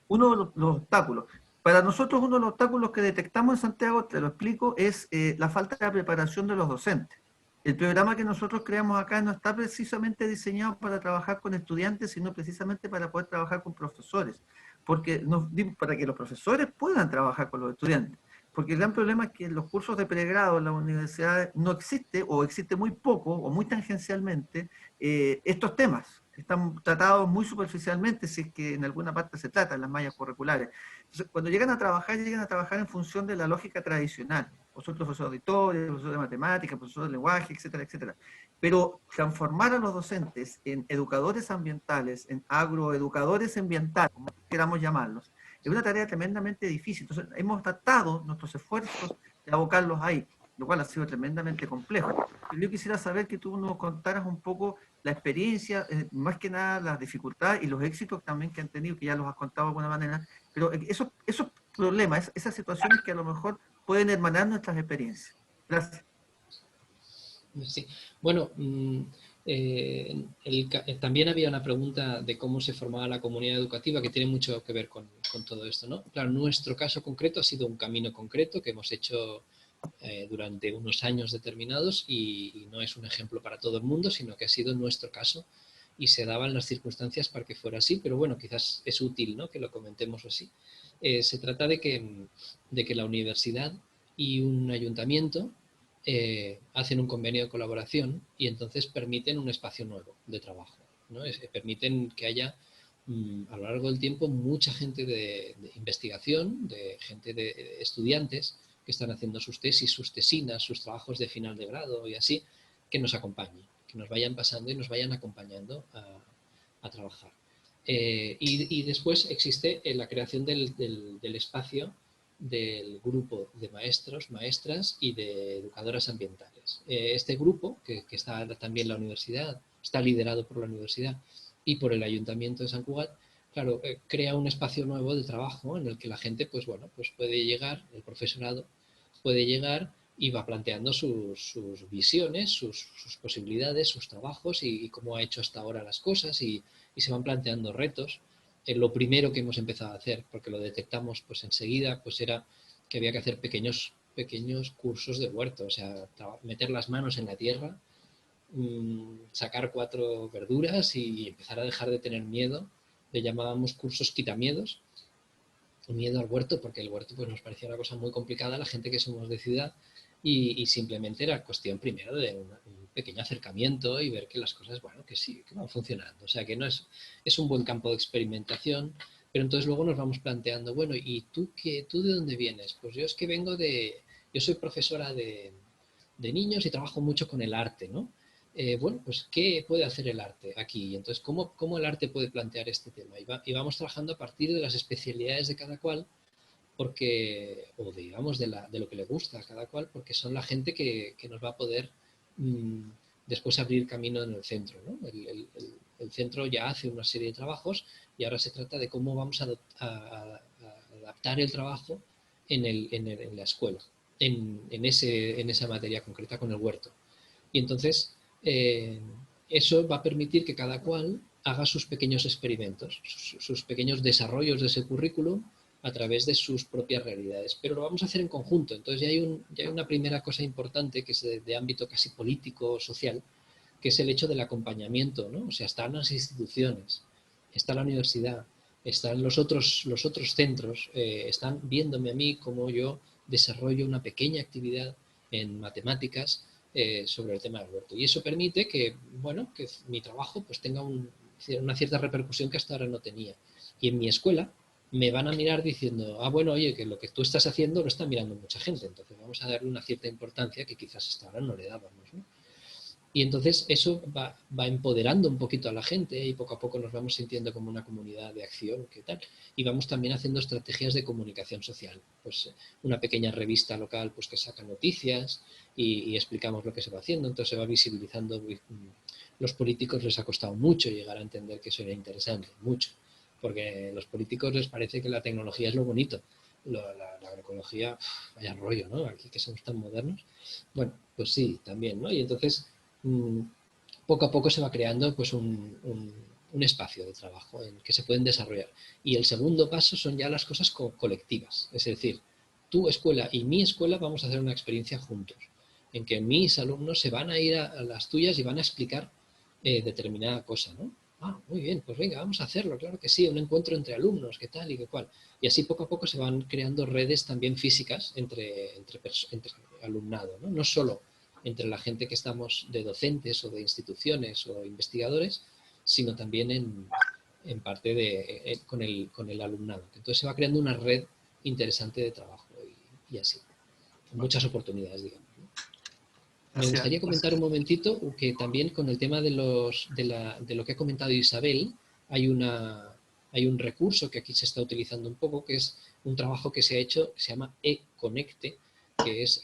Uno de los obstáculos. Para nosotros uno de los obstáculos que detectamos en Santiago, te lo explico, es la falta de preparación de los docentes. El programa que nosotros creamos acá no está precisamente diseñado para trabajar con estudiantes, sino precisamente para poder trabajar con profesores, para que los profesores puedan trabajar con los estudiantes. Porque el gran problema es que en los cursos de pregrado en las universidades no existe, o existe muy poco, o muy tangencialmente, estos temas. Están tratados muy superficialmente, si es que en alguna parte se trata, en las mallas curriculares. Entonces, cuando llegan a trabajar en función de la lógica tradicional. Vos sos profesor de historia, profesor de matemáticas, profesor de lenguaje, etcétera, etcétera. Pero transformar a los docentes en educadores ambientales, en agroeducadores ambientales, como queramos llamarlos, es una tarea tremendamente difícil. Entonces, hemos tratado nuestros esfuerzos de abocarlos ahí, lo cual ha sido tremendamente complejo. Pero yo quisiera saber que tú nos contaras un poco la experiencia, más que nada las dificultades y los éxitos también que han tenido, que ya los has contado de alguna manera, pero esos problemas, esas situaciones que a lo mejor pueden hermanar nuestras experiencias. Gracias.
Sí. Bueno, también había una pregunta de cómo se formaba la comunidad educativa que tiene mucho que ver con todo esto, ¿no? Claro, nuestro caso concreto ha sido un camino concreto que hemos hecho durante unos años determinados y no es un ejemplo para todo el mundo, sino que ha sido nuestro caso y se daban las circunstancias para que fuera así, pero bueno, quizás es útil, ¿no?, que lo comentemos así. Se trata de que la universidad y un ayuntamiento hacen un convenio de colaboración y entonces permiten un espacio nuevo de trabajo, ¿no? Permiten que haya a lo largo del tiempo mucha gente de investigación, de gente de estudiantes que están haciendo sus tesis, sus tesinas, sus trabajos de final de grado y así, que nos acompañen, que nos vayan pasando y nos vayan acompañando a trabajar. Y después existe la creación del espacio del grupo de maestros, maestras y de educadoras ambientales. Este grupo, que está también en la universidad, está liderado por la universidad y por el Ayuntamiento de Sant Cugat, claro, crea un espacio nuevo de trabajo en el que la gente, pues bueno, pues puede llegar, el profesorado puede llegar y va planteando sus visiones, sus posibilidades, sus trabajos y cómo ha hecho hasta ahora las cosas y se van planteando retos. Lo primero que hemos empezado a hacer, porque lo detectamos pues enseguida, pues era que había que hacer pequeños cursos de huerto, o sea, meter las manos en la tierra, sacar 4 verduras y empezar a dejar de tener miedo. Le llamábamos cursos quitamiedos, miedo al huerto, porque el huerto pues nos parecía una cosa muy complicada a la gente que somos de ciudad y simplemente era cuestión primero de un pequeño acercamiento y ver que las cosas, bueno, que sí, que van funcionando. O sea, que no es un buen campo de experimentación, pero entonces luego nos vamos planteando, bueno, ¿y tú de dónde vienes? Pues yo es que yo soy profesora de niños y trabajo mucho con el arte, ¿no? Bueno, pues ¿qué puede hacer el arte aquí? Entonces, ¿cómo el arte puede plantear este tema? Y vamos trabajando a partir de las especialidades de cada cual, o digamos de lo que le gusta a cada cual, porque son la gente que nos va a poder después abrir camino en el centro, ¿no? El centro ya hace una serie de trabajos y ahora se trata de cómo vamos a adaptar el trabajo en la escuela, en esa materia concreta con el huerto. Y entonces eso va a permitir que cada cual haga sus pequeños experimentos, sus pequeños desarrollos de ese currículum a través de sus propias realidades. Pero lo vamos a hacer en conjunto. Entonces ya hay una primera cosa importante que es de ámbito casi político o social, que es el hecho del acompañamiento, ¿no? O sea, están las instituciones, está la universidad, están los otros centros, están viéndome a mí cómo yo desarrollo una pequeña actividad en matemáticas sobre el tema del huerto. Y eso permite que, bueno, que mi trabajo pues tenga una cierta repercusión que hasta ahora no tenía. Y en mi escuela me van a mirar diciendo, bueno, oye, que lo que tú estás haciendo lo está mirando mucha gente, entonces vamos a darle una cierta importancia que quizás hasta ahora no le dábamos, ¿no? Y entonces eso va empoderando un poquito a la gente y poco a poco nos vamos sintiendo como una comunidad de acción, ¿qué tal? Y vamos también haciendo estrategias de comunicación social. Pues una pequeña revista local pues que saca noticias y explicamos lo que se va haciendo, entonces se va visibilizando. Los políticos les ha costado mucho llegar a entender que eso era interesante, mucho, porque a los políticos les parece que la tecnología es lo bonito. La agroecología, vaya rollo, ¿no? Aquí que somos tan modernos. Bueno, pues sí, también, ¿no? Y entonces poco a poco se va creando pues un espacio de trabajo en que se pueden desarrollar. Y el segundo paso son ya las cosas colectivas, es decir, tu escuela y mi escuela vamos a hacer una experiencia juntos, en que mis alumnos se van a ir a las tuyas y van a explicar determinada cosa, ¿no? Muy bien, pues venga, vamos a hacerlo, claro que sí, un encuentro entre alumnos, qué tal y qué cual. Y así poco a poco se van creando redes también físicas entre alumnado, ¿no? No solo entre la gente que estamos de docentes o de instituciones o investigadores, sino también en parte con el alumnado. Entonces se va creando una red interesante de trabajo y así, con muchas oportunidades, digamos. Me gustaría comentar un momentito que también con el tema de lo que ha comentado Isabel, hay un recurso que aquí se está utilizando un poco, que es un trabajo que se ha hecho, que se llama eConecte, que es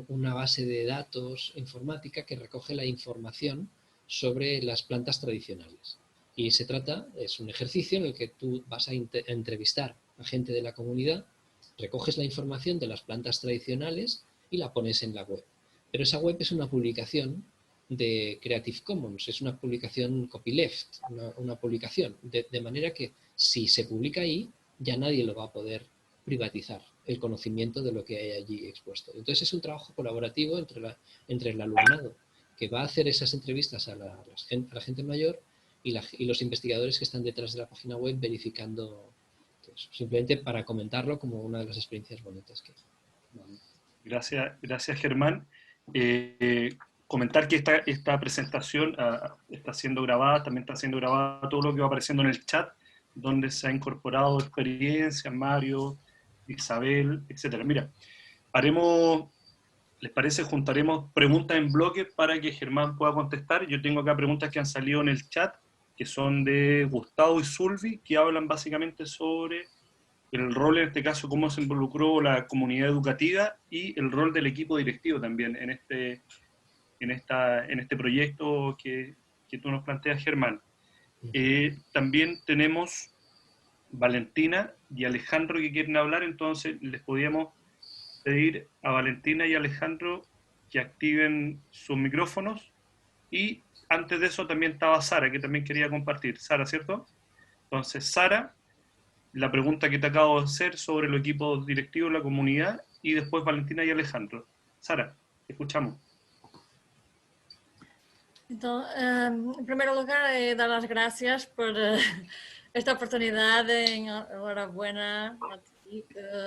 una base de datos informática que recoge la información sobre las plantas tradicionales. Y es un ejercicio en el que tú vas a entrevistar a gente de la comunidad, recoges la información de las plantas tradicionales y la pones en la web. Pero esa web es una publicación de Creative Commons, es una publicación copyleft, una publicación, de manera que si se publica ahí, ya nadie lo va a poder privatizar, el conocimiento de lo que hay allí expuesto. Entonces es un trabajo colaborativo entre el alumnado, que va a hacer esas entrevistas a la gente mayor y los investigadores que están detrás de la página web verificando eso, simplemente para comentarlo como una de las experiencias bonitas que hay.
Gracias Germán. Comentar que esta presentación está siendo grabada, también está siendo grabada todo lo que va apareciendo en el chat, donde se ha incorporado experiencias, Mario, Isabel, etcétera. Mira, ¿les parece? Juntaremos preguntas en bloque para que Germán pueda contestar. Yo tengo acá preguntas que han salido en el chat, que son de Gustavo y Sulvi, que hablan básicamente sobre el rol, en este caso, cómo se involucró la comunidad educativa y el rol del equipo directivo también en este proyecto que tú nos planteas, Germán. También tenemos Valentina y Alejandro que quieren hablar, entonces les podíamos pedir a Valentina y Alejandro que activen sus micrófonos, y antes de eso también estaba Sara, que también quería compartir. Sara, ¿cierto? Entonces, Sara, la pregunta que te acabo de hacer sobre los equipos directivos, la comunidad, y después Valentina y Alejandro. Sara, te escuchamos.
Então, em primeiro lugar, dar as graças por esta oportunidad. Enhorabuena a ti,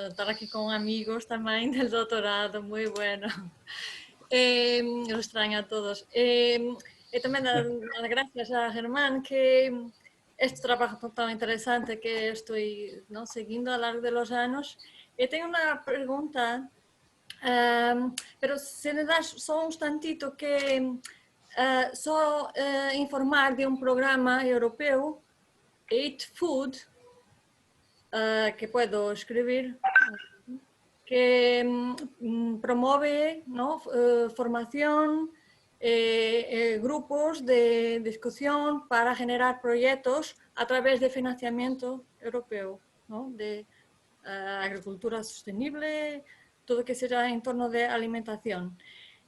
estar aquí con amigos también del doctorado, muy bueno. Los extraño a todos. Y también dar las gracias a Germán, que este trabajo tan interesante que estoy, ¿no?, siguiendo a lo largo de los años. Y tengo una pregunta, pero si le das solo un instantito, que solo informar de un programa europeo, Eat Food, que puedo escribir, que promueve, ¿no?, formación, grupos de discusión para generar proyectos a través de financiamiento europeo, ¿no?, de agricultura sostenible, todo que sea en torno de alimentación.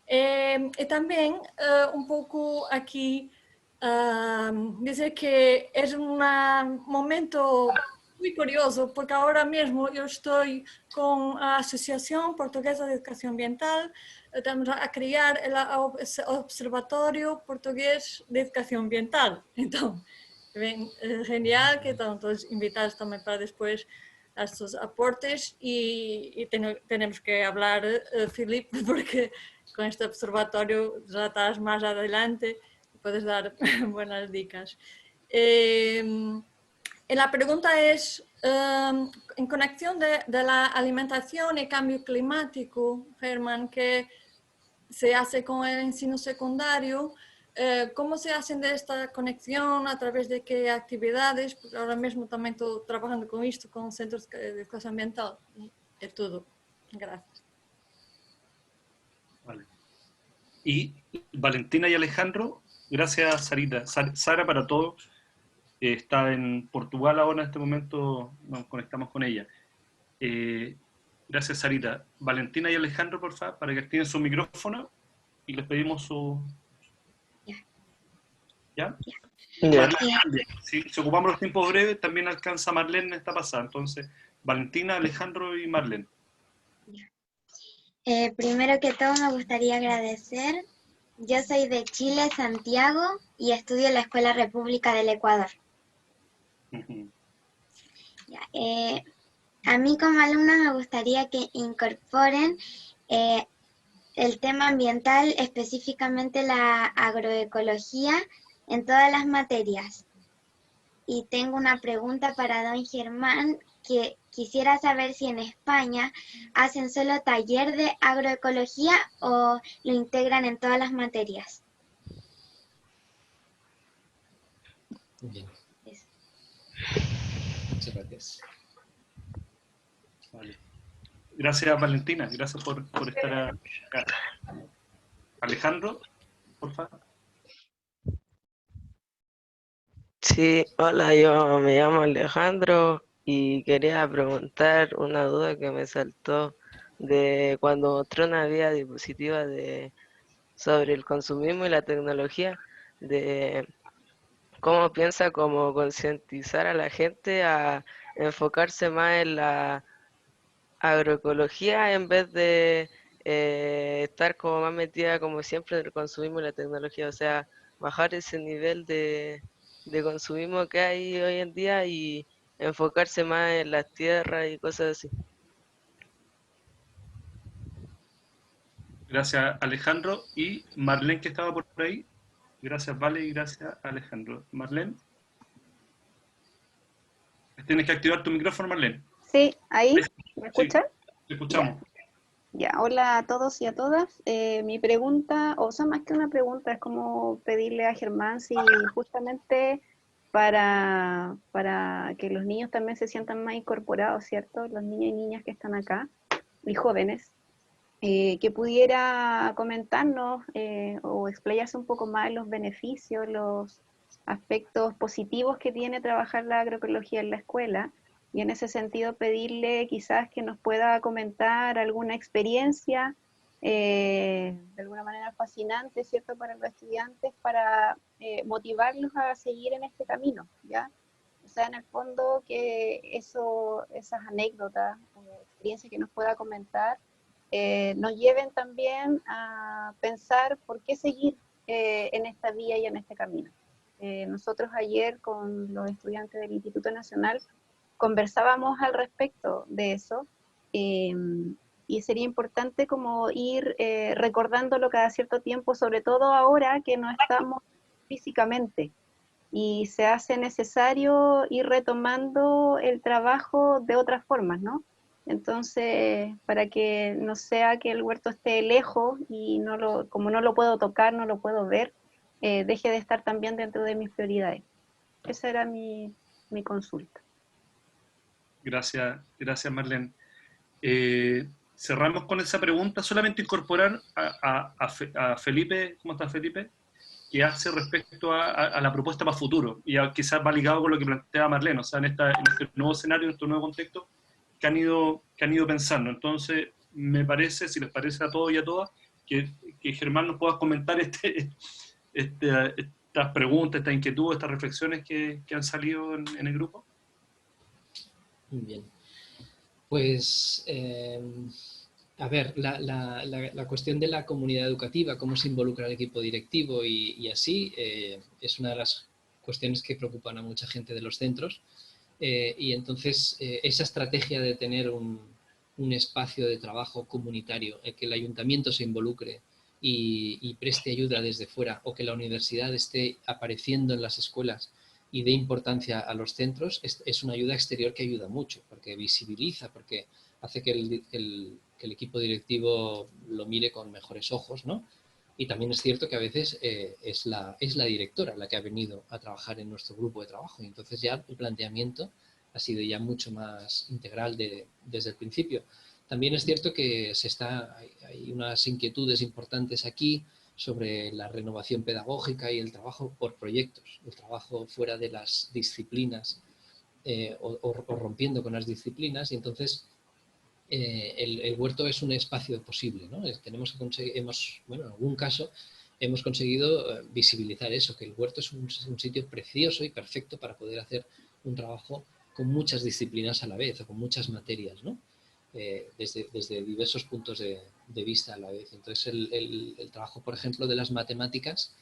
Y también un poco aquí dice que es un momento muy curioso, porque ahora mismo yo estoy con la Asociación Portuguesa de Educación Ambiental. Estamos a crear el Observatorio Portugués de Educación Ambiental. Entonces, genial, que están todos invitados también para después a estos aportes, y tenemos que hablar, Filipe, porque con este observatorio ya estás más adelante y puedes dar buenas dicas. La pregunta es, en conexión de la alimentación y cambio climático, Germán, que se hace con el ensino secundario, ¿cómo se hacen de esta conexión? ¿A través de qué actividades? Porque ahora mismo también estoy trabajando con esto, con centros de educación ambiental y todo. Gracias.
Vale. Y Valentina y Alejandro, gracias, Sarita. Sara, para todos, está en Portugal ahora en este momento, nos conectamos con ella. Gracias, Sarita. Valentina y Alejandro, por favor, para que activen su micrófono y les pedimos su... ¿Ya? Marlene, si ocupamos los tiempos breves, también alcanza Marlene esta pasada. Entonces, Valentina, Alejandro y Marlene.
Primero que todo me gustaría agradecer. Yo soy de Chile, Santiago, y estudio en la Escuela República del Ecuador. A mí como alumna me gustaría que incorporen el tema ambiental, específicamente la agroecología, en todas las materias. Y tengo una pregunta para don Germán, que quisiera saber si en España hacen solo taller de agroecología o lo integran en todas las materias.
Bien. Muchas gracias.
Vale. Gracias, Valentina. Gracias por estar acá. Alejandro, por favor.
Sí, hola, yo me llamo Alejandro y quería preguntar una duda que me saltó de cuando mostró una guía diapositiva sobre el consumismo y la tecnología, de cómo piensa como concientizar a la gente a enfocarse más en la agroecología en vez de estar como más metida como siempre en el consumismo y la tecnología, o sea, bajar ese nivel de consumismo que hay hoy en día y enfocarse más en las tierras y cosas así.
Gracias, Alejandro. Y Marlene, que estaba por ahí. Gracias, Vale, y gracias, Alejandro. Marlene. Tienes que activar tu micrófono, Marlene.
Sí, ahí, ¿me escuchan?
Sí, te escuchamos.
Ya, hola a todos y a todas. Mi pregunta, o sea, más que una pregunta, es como pedirle a Germán si justamente para que los niños también se sientan más incorporados, ¿cierto? Los niños y niñas que están acá, y jóvenes, que pudiera comentarnos o explayarse un poco más en los beneficios, los aspectos positivos que tiene trabajar la agroecología en la escuela, y en ese sentido pedirle quizás que nos pueda comentar alguna experiencia de alguna manera fascinante, ¿cierto?, para los estudiantes, para motivarlos a seguir en este camino, ¿ya? O sea, en el fondo que esas anécdotas o experiencias que nos pueda comentar nos lleven también a pensar por qué seguir en esta vía y en este camino. Nosotros ayer con los estudiantes del Instituto Nacional conversábamos al respecto de eso, y sería importante como ir recordándolo cada cierto tiempo, sobre todo ahora que no estamos físicamente, y se hace necesario ir retomando el trabajo de otras formas, ¿no? Entonces, para que no sea que el huerto esté lejos y como no lo puedo tocar, no lo puedo ver, deje de estar también dentro de mis prioridades. Esa era mi consulta.
Gracias, gracias Marlene. Cerramos con esa pregunta, solamente incorporar a Felipe, ¿cómo está Felipe? Que hace respecto a la propuesta para futuro, y quizás va ligado con lo que planteaba Marlene, o sea, en este nuevo escenario, en este nuevo contexto, que han ido pensando. Entonces, me parece, si les parece a todos y a todas, que Germán nos pueda comentar estas preguntas, estas inquietudes, estas reflexiones que han salido en el grupo.
Muy bien. Pues, a ver, la cuestión de la comunidad educativa, cómo se involucra el equipo directivo y así, es una de las cuestiones que preocupan a mucha gente de los centros. Y entonces, esa estrategia de tener un espacio de trabajo comunitario, que el ayuntamiento se involucre y preste ayuda desde fuera, o que la universidad esté apareciendo en las escuelas y dé importancia a los centros, es una ayuda exterior que ayuda mucho, porque visibiliza, porque hace que el equipo directivo lo mire con mejores ojos, ¿no? Y también es cierto que a veces es la directora la que ha venido a trabajar en nuestro grupo de trabajo, y entonces ya el planteamiento ha sido ya mucho más integral desde el principio. También es cierto que hay unas inquietudes importantes aquí sobre la renovación pedagógica y el trabajo por proyectos, el trabajo fuera de las disciplinas o rompiendo con las disciplinas, y entonces el huerto es un espacio posible, ¿no? Tenemos que conseguir, bueno, en algún caso hemos conseguido visibilizar eso, que el huerto es un sitio precioso y perfecto para poder hacer un trabajo con muchas disciplinas a la vez, o con muchas materias, ¿no? Desde diversos puntos de vista a la vez. Entonces el trabajo, por ejemplo, de las matemáticas,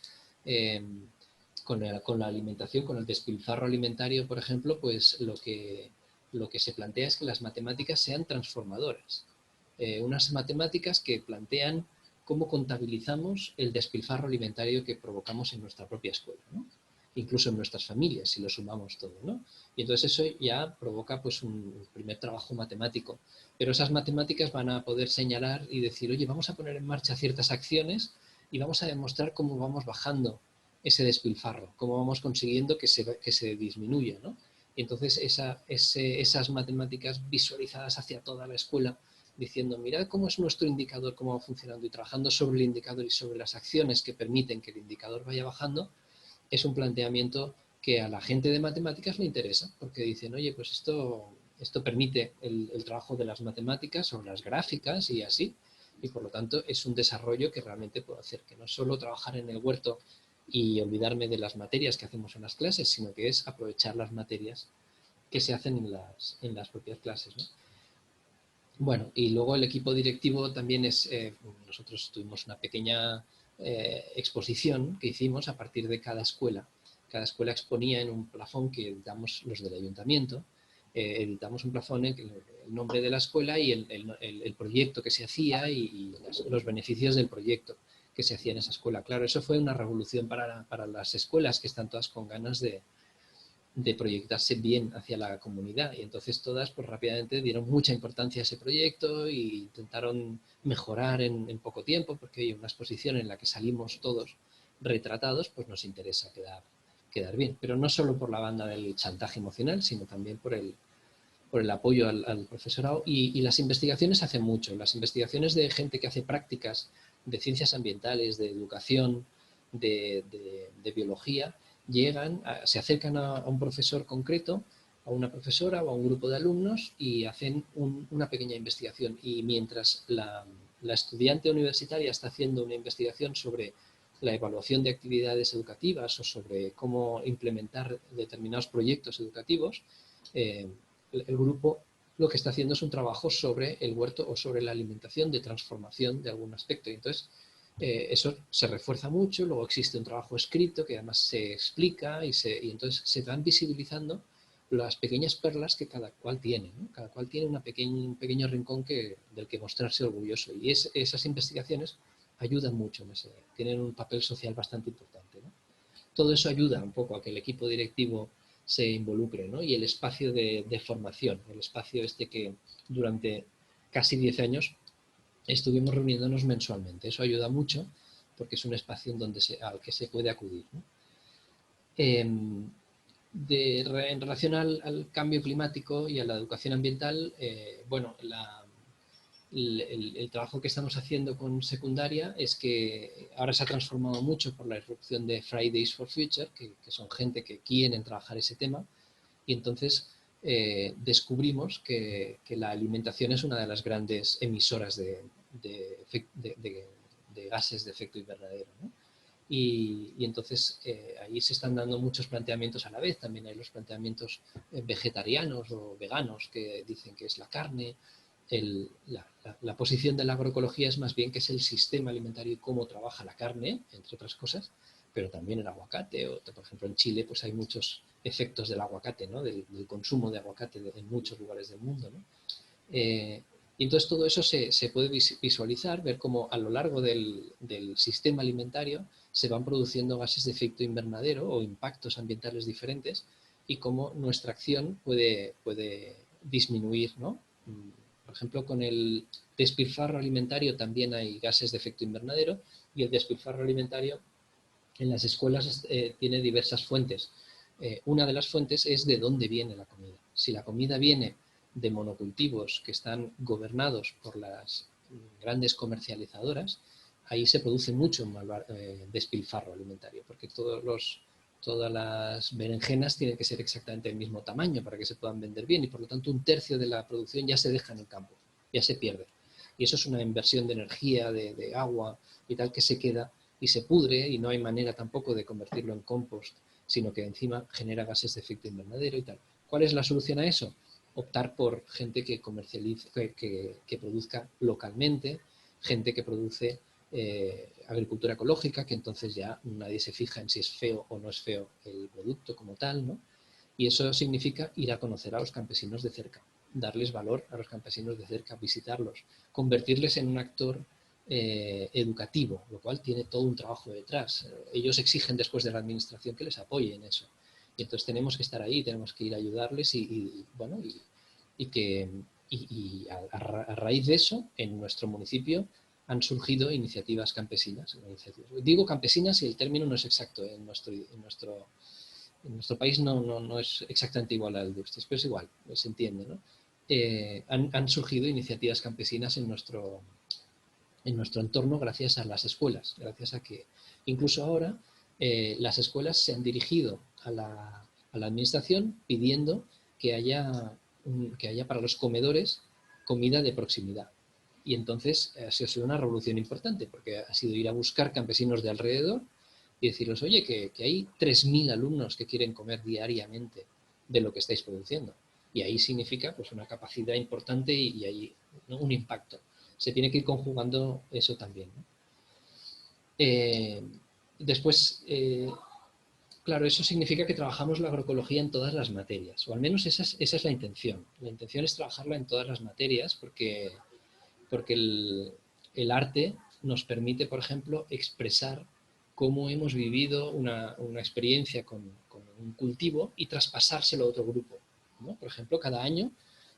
con la alimentación, con el despilfarro alimentario, por ejemplo, pues lo que se plantea es que las matemáticas sean transformadoras. Unas matemáticas que plantean cómo contabilizamos el despilfarro alimentario que provocamos en nuestra propia escuela, ¿no? Incluso en nuestras familias, si lo sumamos todo, ¿no? Y entonces eso ya provoca pues un primer trabajo matemático. Pero esas matemáticas van a poder señalar y decir, oye, vamos a poner en marcha ciertas acciones y vamos a demostrar cómo vamos bajando ese despilfarro, cómo vamos consiguiendo que se disminuya, ¿no? Y entonces esas matemáticas visualizadas hacia toda la escuela, diciendo, mirad cómo es nuestro indicador, cómo va funcionando, y trabajando sobre el indicador y sobre las acciones que permiten que el indicador vaya bajando, es un planteamiento que a la gente de matemáticas le interesa, porque dicen, oye, pues esto permite el trabajo de las matemáticas o las gráficas y así, y por lo tanto es un desarrollo que realmente puedo hacer, que no solo trabajar en el huerto y olvidarme de las materias que hacemos en las clases, sino que es aprovechar las materias que se hacen en las propias clases, ¿no? Bueno, y luego el equipo directivo también nosotros tuvimos una pequeña exposición que hicimos a partir de cada escuela. Cada escuela exponía en un plafón que editamos los del ayuntamiento, editamos un plafón en el nombre de la escuela y el proyecto que se hacía y los beneficios del proyecto que se hacía en esa escuela. Claro, eso fue una revolución para las escuelas, que están todas con ganas de proyectarse bien hacia la comunidad, y entonces todas pues rápidamente dieron mucha importancia a ese proyecto e intentaron mejorar en poco tiempo, porque hay una exposición en la que salimos todos retratados, pues nos interesa quedar bien, pero no solo por la banda del chantaje emocional, sino también por el apoyo al profesorado, y las investigaciones hacen mucho. Las investigaciones de gente que hace prácticas de ciencias ambientales, de educación, de biología, se acercan a un profesor concreto, a una profesora o a un grupo de alumnos, y hacen una pequeña investigación, y mientras la estudiante universitaria está haciendo una investigación sobre la evaluación de actividades educativas o sobre cómo implementar determinados proyectos educativos, el grupo lo que está haciendo es un trabajo sobre el huerto o sobre la alimentación, de transformación de algún aspecto. Y entonces Eso se refuerza mucho, luego existe un trabajo escrito que además se explica y entonces se van visibilizando las pequeñas perlas que cada cual tiene, ¿no? Cada cual tiene un pequeño rincón del que mostrarse orgulloso, y esas investigaciones ayudan mucho, tienen un papel social bastante importante, ¿no? Todo eso ayuda un poco a que el equipo directivo se involucre, ¿no? Y el espacio de formación, el espacio que durante casi 10 años estuvimos reuniéndonos mensualmente. Eso ayuda mucho porque es un espacio al que se puede acudir, ¿no? En relación al cambio climático y a la educación ambiental, bueno, el trabajo que estamos haciendo con secundaria es que ahora se ha transformado mucho por la irrupción de Fridays for Future, que son gente que quieren trabajar ese tema, y entonces descubrimos que la alimentación es una de las grandes emisoras de gases de efecto invernadero, ¿no? Y entonces ahí se están dando muchos planteamientos a la vez. También hay los planteamientos vegetarianos o veganos que dicen que es la carne. La posición de la agroecología es más bien que es el sistema alimentario y cómo trabaja la carne, entre otras cosas, pero también el aguacate. Por ejemplo, en Chile pues hay muchos efectos del aguacate, ¿no? del consumo de aguacate en muchos lugares del mundo, ¿no? Y entonces todo eso se puede visualizar, ver cómo a lo largo del sistema alimentario se van produciendo gases de efecto invernadero o impactos ambientales diferentes, y cómo nuestra acción puede disminuir, ¿no? Por ejemplo, con el despilfarro alimentario también hay gases de efecto invernadero, y el despilfarro alimentario en las escuelas tiene diversas fuentes. Una de las fuentes es de dónde viene la comida. Si la comida viene de monocultivos que están gobernados por las grandes comercializadoras, ahí se produce mucho despilfarro alimentario, porque todas las berenjenas tienen que ser exactamente del mismo tamaño para que se puedan vender bien, y por lo tanto 1/3 de la producción ya se deja en el campo, ya se pierde. Y eso es una inversión de energía, de agua y tal, que se queda y se pudre, y no hay manera tampoco de convertirlo en compost, sino que encima genera gases de efecto invernadero y tal. ¿Cuál es la solución a eso? Optar por gente que comercialice, que produzca localmente, gente que produce agricultura ecológica, que entonces ya nadie se fija en si es feo o no es feo el producto como tal, ¿no? Y eso significa ir a conocer a los campesinos de cerca, darles valor a los campesinos de cerca, visitarlos, convertirles en un actor educativo, lo cual tiene todo un trabajo detrás. Ellos exigen después de la administración que les apoye en eso. Y entonces tenemos que estar ahí, tenemos que ir a ayudarles a raíz de eso, en nuestro municipio han surgido iniciativas campesinas. Digo campesinas y el término no es exacto. En nuestro país no es exactamente igual al de ustedes, pero es igual, se entiende, ¿no? Han surgido iniciativas campesinas en nuestro entorno gracias a las escuelas, gracias a que incluso ahora las escuelas se han dirigido a la administración pidiendo que haya para los comedores comida de proximidad. Y entonces ha sido una revolución importante, porque ha sido ir a buscar campesinos de alrededor y decirles, oye, que hay 3.000 alumnos que quieren comer diariamente de lo que estáis produciendo. Y ahí significa pues una capacidad importante y hay, ¿no?, un impacto. Se tiene que ir conjugando eso también, ¿no? Después, claro, eso significa que trabajamos la agroecología en todas las materias, o al menos esa es la intención. La intención es trabajarla en todas las materias porque el arte nos permite, por ejemplo, expresar cómo hemos vivido una experiencia con un cultivo y traspasárselo a otro grupo, ¿no? Por ejemplo, cada año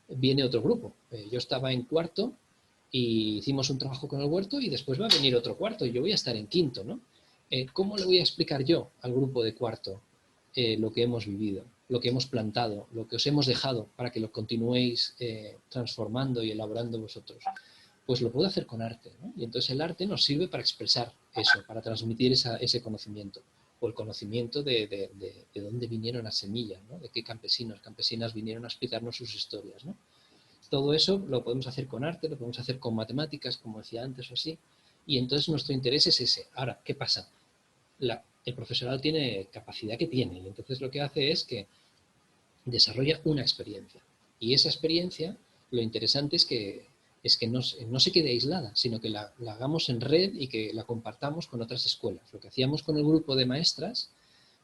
viene otro grupo. Yo estaba en cuarto y hicimos un trabajo con el huerto, y después va a venir otro cuarto y yo voy a estar en quinto, ¿no? ¿Cómo le voy a explicar yo al grupo de cuarto lo que hemos vivido, lo que hemos plantado, lo que os hemos dejado para que lo continuéis transformando y elaborando vosotros? Pues lo puedo hacer con arte, ¿no? Y entonces el arte nos sirve para expresar eso, para transmitir ese conocimiento, o el conocimiento de dónde vinieron las semillas, ¿no? De qué campesinas vinieron a explicarnos sus historias, ¿no? Todo eso lo podemos hacer con arte, lo podemos hacer con matemáticas, como decía antes o así, y entonces nuestro interés es ese. Ahora, ¿qué pasa? El profesorado tiene capacidad que tiene, y entonces lo que hace es que desarrolla una experiencia, y esa experiencia, lo interesante es que es que no se quede aislada, sino que la hagamos en red y que la compartamos con otras escuelas. Lo que hacíamos con el grupo de maestras,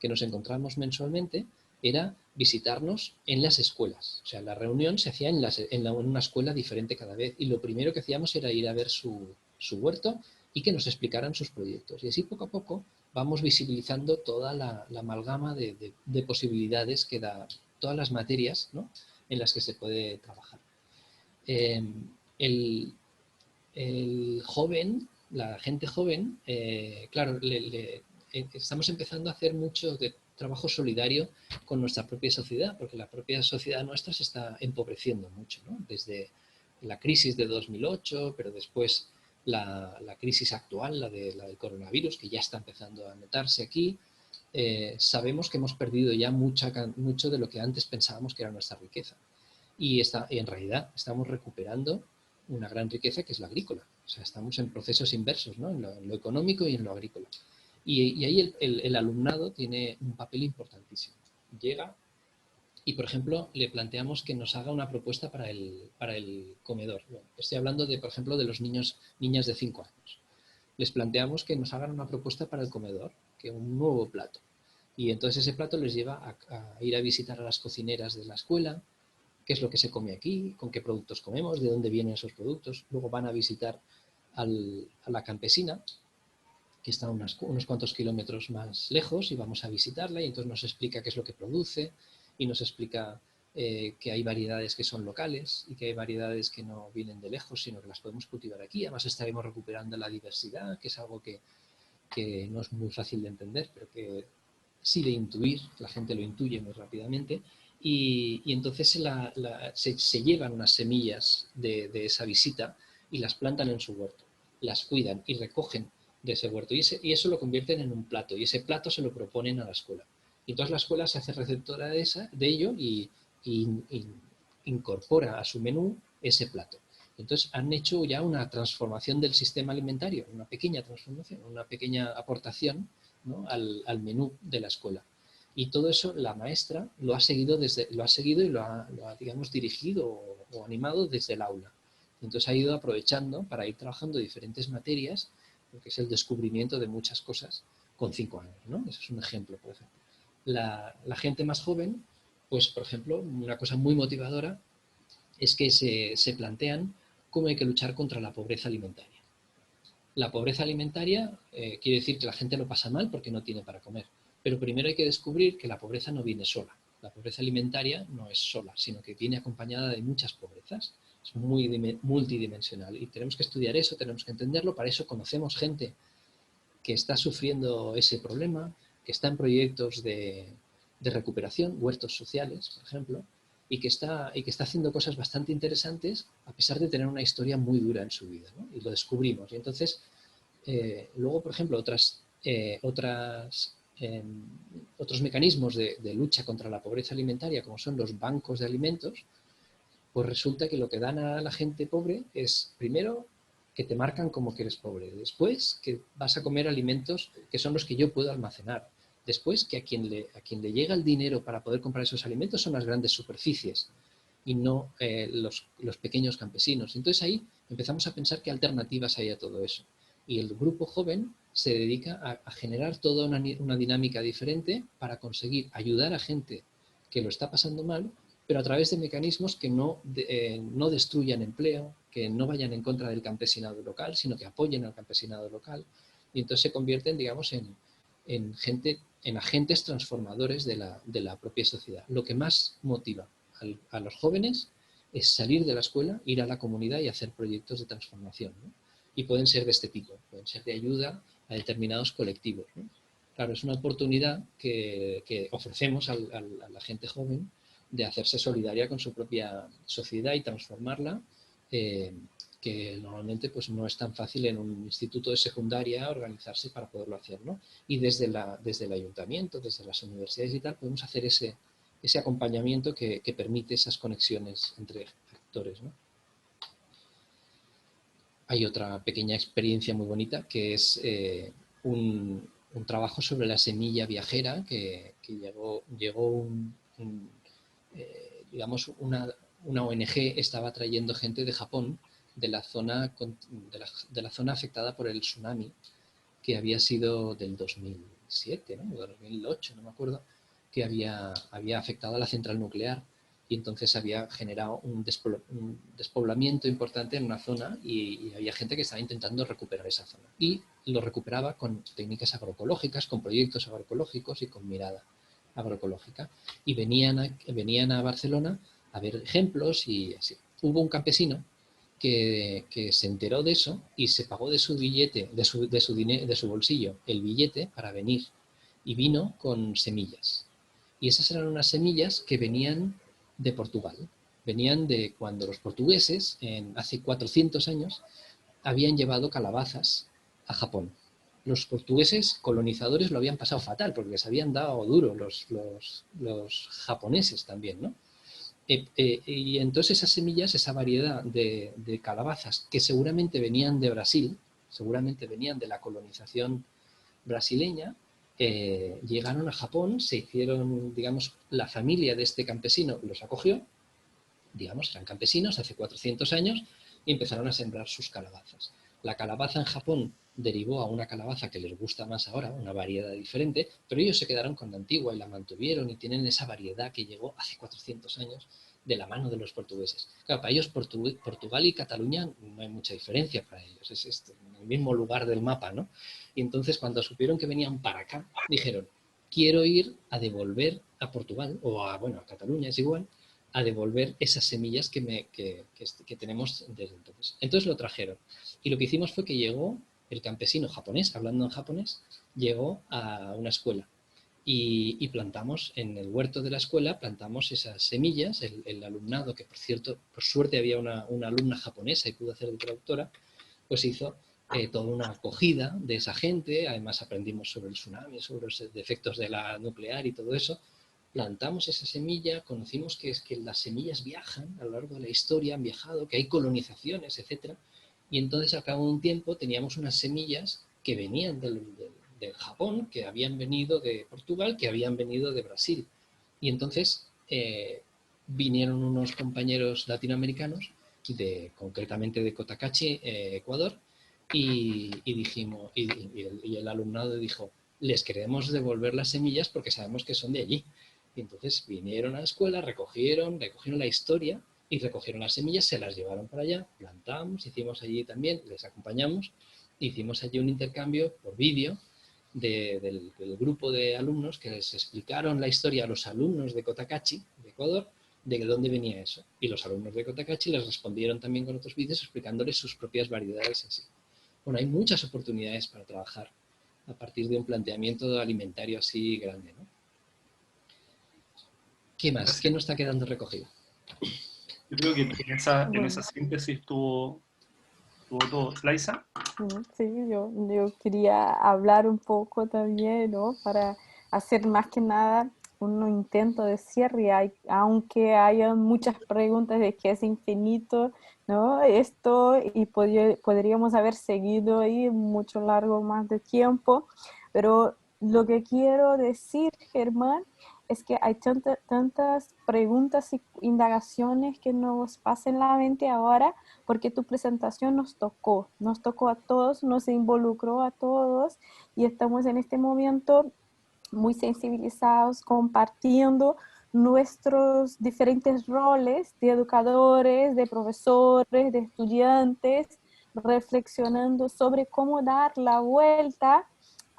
que nos encontramos mensualmente, era visitarnos en las escuelas. O sea, la reunión se hacía en una escuela diferente cada vez, y lo primero que hacíamos era ir a ver su huerto y que nos explicaran sus proyectos. Y así poco a poco vamos visibilizando toda la amalgama de posibilidades que da, todas las materias, ¿no?, en las que se puede trabajar. El joven, la gente joven, claro, estamos empezando a hacer mucho de trabajo solidario con nuestra propia sociedad, porque la propia sociedad nuestra se está empobreciendo mucho, ¿no? Desde la crisis de 2008, pero después la crisis actual, la del coronavirus, que ya está empezando a notarse aquí. Sabemos que hemos perdido ya mucho de lo que antes pensábamos que era nuestra riqueza. Y en realidad estamos recuperando una gran riqueza, que es la agrícola. O sea, estamos en procesos inversos, ¿no?, en lo económico y en lo agrícola. Y ahí el alumnado tiene un papel importantísimo. Llega y, por ejemplo, le planteamos que nos haga una propuesta para el comedor. Bueno, estoy hablando, por ejemplo, de los niñas de 5 años. Les planteamos que nos hagan una propuesta para el comedor, que un nuevo plato. Y entonces ese plato les lleva a ir a visitar a las cocineras de la escuela, qué es lo que se come aquí, con qué productos comemos, de dónde vienen esos productos. Luego van a visitar a la campesina, que está unos cuantos kilómetros más lejos, y vamos a visitarla, y entonces nos explica qué es lo que produce, y nos explica que hay variedades que son locales y que hay variedades que no vienen de lejos, sino que las podemos cultivar aquí. Además estaremos recuperando la diversidad, que es algo que no es muy fácil de entender, pero que sí de intuir, la gente lo intuye muy rápidamente. Y entonces se llevan unas semillas de esa visita y las plantan en su huerto, las cuidan y recogen de ese huerto, y eso lo convierten en un plato, y ese plato se lo proponen a la escuela. Y entonces la escuela se hace receptora de ello y incorpora a su menú ese plato. Entonces han hecho ya una transformación del sistema alimentario, una pequeña transformación, una pequeña aportación, ¿no?, al menú de la escuela. Y todo eso la maestra lo ha seguido y lo ha digamos, dirigido o animado desde el aula. Entonces ha ido aprovechando para ir trabajando diferentes materias, porque es el descubrimiento de muchas cosas con 5 años, ¿no? Ese es un ejemplo, por ejemplo. La gente más joven, pues, por ejemplo, una cosa muy motivadora es que se plantean cómo hay que luchar contra la pobreza alimentaria. La pobreza alimentaria quiere decir que la gente lo pasa mal porque no tiene para comer. Pero primero hay que descubrir que la pobreza no viene sola. La pobreza alimentaria no es sola, sino que viene acompañada de muchas pobrezas. Es muy multidimensional y tenemos que estudiar eso, tenemos que entenderlo. Para eso conocemos gente que está sufriendo ese problema, que está en proyectos de recuperación, huertos sociales, por ejemplo, y que está haciendo cosas bastante interesantes a pesar de tener una historia muy dura en su vida, ¿no? Y lo descubrimos. Y entonces, luego, por ejemplo, otros mecanismos de lucha contra la pobreza alimentaria, como son los bancos de alimentos, pues resulta que lo que dan a la gente pobre es, primero, que te marcan como que eres pobre. Después, que vas a comer alimentos que son los que yo puedo almacenar. Después, que a quien le llega el dinero para poder comprar esos alimentos son las grandes superficies y no los pequeños campesinos. Entonces ahí empezamos a pensar qué alternativas hay a todo eso. Y el grupo joven se dedica a generar toda una dinámica diferente para conseguir ayudar a gente que lo está pasando mal, pero a través de mecanismos que no destruyan empleo, que no vayan en contra del campesinado local, sino que apoyen al campesinado local. Y entonces se convierten, digamos, en agentes transformadores de la propia sociedad. Lo que más motiva a los jóvenes es salir de la escuela, ir a la comunidad y hacer proyectos de transformación, ¿no? Y pueden ser de este tipo, pueden ser de ayuda a determinados colectivos, ¿no? Claro, es una oportunidad que ofrecemos a la gente joven de hacerse solidaria con su propia sociedad y transformarla, que normalmente pues, no es tan fácil en un instituto de secundaria organizarse para poderlo hacer, ¿no? Y desde el ayuntamiento, desde las universidades y tal, podemos hacer ese acompañamiento que permite esas conexiones entre actores, ¿no? Hay otra pequeña experiencia muy bonita que es un trabajo sobre la semilla viajera que llegó digamos, una ONG estaba trayendo gente de Japón de la zona afectada por el tsunami, que había sido del 2007, ¿no? O 2008, no me acuerdo, que había afectado a la central nuclear, y entonces había generado un despoblamiento importante en una zona, y había gente que estaba intentando recuperar esa zona. Y lo recuperaba con técnicas agroecológicas, con proyectos agroecológicos y con mirada agroecológica. Y venían a Barcelona a ver ejemplos y así. Hubo un campesino que se enteró de eso y se pagó de su billete, de su bolsillo, el billete para venir. Y vino con semillas. Y esas eran unas semillas que venían de Portugal. Venían de cuando los portugueses, hace 400 años, habían llevado calabazas a Japón. Los portugueses colonizadores lo habían pasado fatal porque les habían dado duro los japoneses también, ¿no? Y entonces esas semillas, esa variedad de calabazas que seguramente venían de Brasil, seguramente venían de la colonización brasileña, llegaron a Japón, se hicieron, digamos, la familia de este campesino los acogió, digamos, eran campesinos hace 400 años y empezaron a sembrar sus calabazas. La calabaza en Japón derivó a una calabaza que les gusta más ahora, una variedad diferente, pero ellos se quedaron con la antigua y la mantuvieron y tienen esa variedad que llegó hace 400 años de la mano de los portugueses. Claro, para ellos Portugal y Cataluña no hay mucha diferencia para ellos, es en el mismo lugar del mapa, ¿no? Y entonces cuando supieron que venían para acá, dijeron, quiero ir a devolver a Portugal, o a Cataluña, es igual, a devolver esas semillas que tenemos desde entonces. Entonces lo trajeron. Y lo que hicimos fue que llegó el campesino japonés, hablando en japonés, llegó a una escuela. Y plantamos en el huerto de la escuela, plantamos esas semillas, el alumnado, que por cierto, por suerte había una alumna japonesa y pudo hacer de traductora, pues hizo toda una acogida de esa gente, además aprendimos sobre el tsunami, sobre los efectos de la nuclear y todo eso. Plantamos esa semilla, conocimos que las semillas viajan a lo largo de la historia, han viajado, que hay colonizaciones, etc. Y entonces al cabo de un tiempo teníamos unas semillas que venían del Japón, que habían venido de Portugal, que habían venido de Brasil. Y entonces vinieron unos compañeros latinoamericanos, concretamente de Cotacachi, Ecuador, y dijimos, y el alumnado dijo, les queremos devolver las semillas porque sabemos que son de allí. Y entonces vinieron a la escuela, recogieron la historia y recogieron las semillas, se las llevaron para allá, plantamos, hicimos allí también, les acompañamos, hicimos allí un intercambio por vídeo del grupo de alumnos que les explicaron la historia a los alumnos de Cotacachi, de Ecuador, de dónde venía eso. Y los alumnos de Cotacachi les respondieron también con otros vídeos explicándoles sus propias variedades así. Bueno, hay muchas oportunidades para trabajar a partir de un planteamiento alimentario así grande, ¿no? ¿Qué más? ¿Qué no está quedando recogido?
Yo creo que en esa síntesis tuvo todo. ¿Laisa?
Sí, yo quería hablar un poco también, ¿no? Para hacer más que nada un intento de cierre, aunque haya muchas preguntas de qué es infinito, ¿no? Esto, y podríamos haber seguido ahí mucho largo más de tiempo, pero lo que quiero decir, Germán, es que hay tantas preguntas y indagaciones que nos pasan en la mente ahora, porque tu presentación nos tocó a todos, nos involucró a todos, y estamos en este momento muy sensibilizados, compartiendo nuestros diferentes roles de educadores, de profesores, de estudiantes, reflexionando sobre cómo dar la vuelta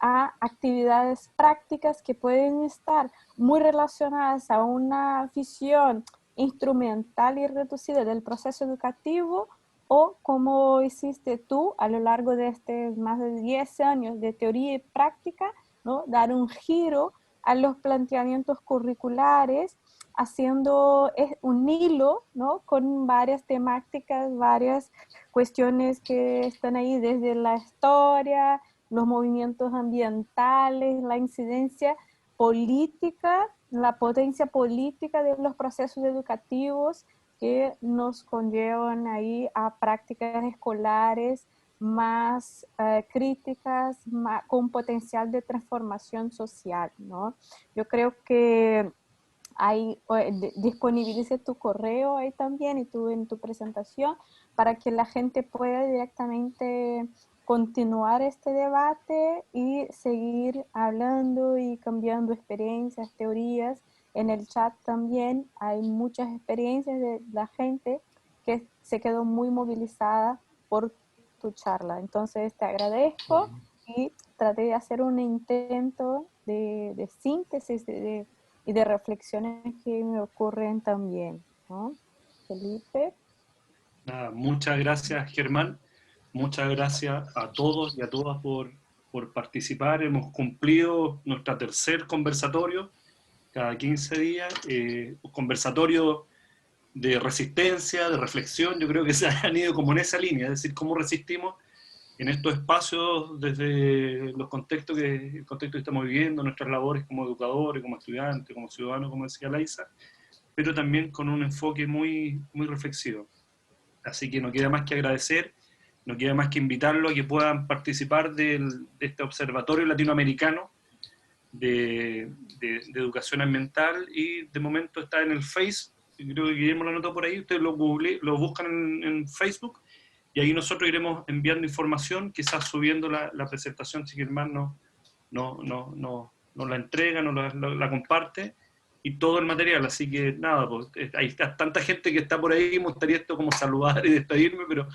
a actividades prácticas que pueden estar muy relacionadas a una visión instrumental y reducida del proceso educativo, o como hiciste tú a lo largo de más de 10 años de teoría y práctica, ¿no? Dar un giro a los planteamientos curriculares, haciendo un hilo, ¿no? Con varias temáticas, varias cuestiones que están ahí desde la historia, los movimientos ambientales, la incidencia política, la potencia política de los procesos educativos que nos conllevan ahí a prácticas escolares más críticas, con potencial de transformación social, ¿no? Yo creo que ahí disponibilice tu correo ahí también y tú en tu presentación para que la gente pueda directamente continuar este debate y seguir hablando y cambiando experiencias, teorías. En el chat también hay muchas experiencias de la gente que se quedó muy movilizada por tu charla. Entonces te agradezco y traté de hacer un intento de síntesis y de reflexiones que me ocurren también, ¿no? Felipe.
Nada, muchas gracias, Germán. Muchas gracias a todos y a todas por participar. Hemos cumplido nuestro tercer conversatorio cada 15 días. Un conversatorio de resistencia, de reflexión. Yo creo que se han ido como en esa línea, es decir, cómo resistimos en estos espacios desde los contextos el contexto que estamos viviendo, nuestras labores como educadores, como estudiantes, como ciudadanos, como decía Laisa, pero también con un enfoque muy, muy reflexivo. Así que no queda más que agradecer, no queda más que invitarlos a que puedan participar de este observatorio latinoamericano de educación ambiental, y de momento está en el Face, creo que Guillermo lo anotó por ahí, ustedes lo buscan en Facebook, y ahí nosotros iremos enviando información, quizás subiendo la presentación si Germán nos la entrega, nos la comparte, y todo el material. Así que nada, pues, hay tanta gente que está por ahí, me gustaría esto como saludar y despedirme, pero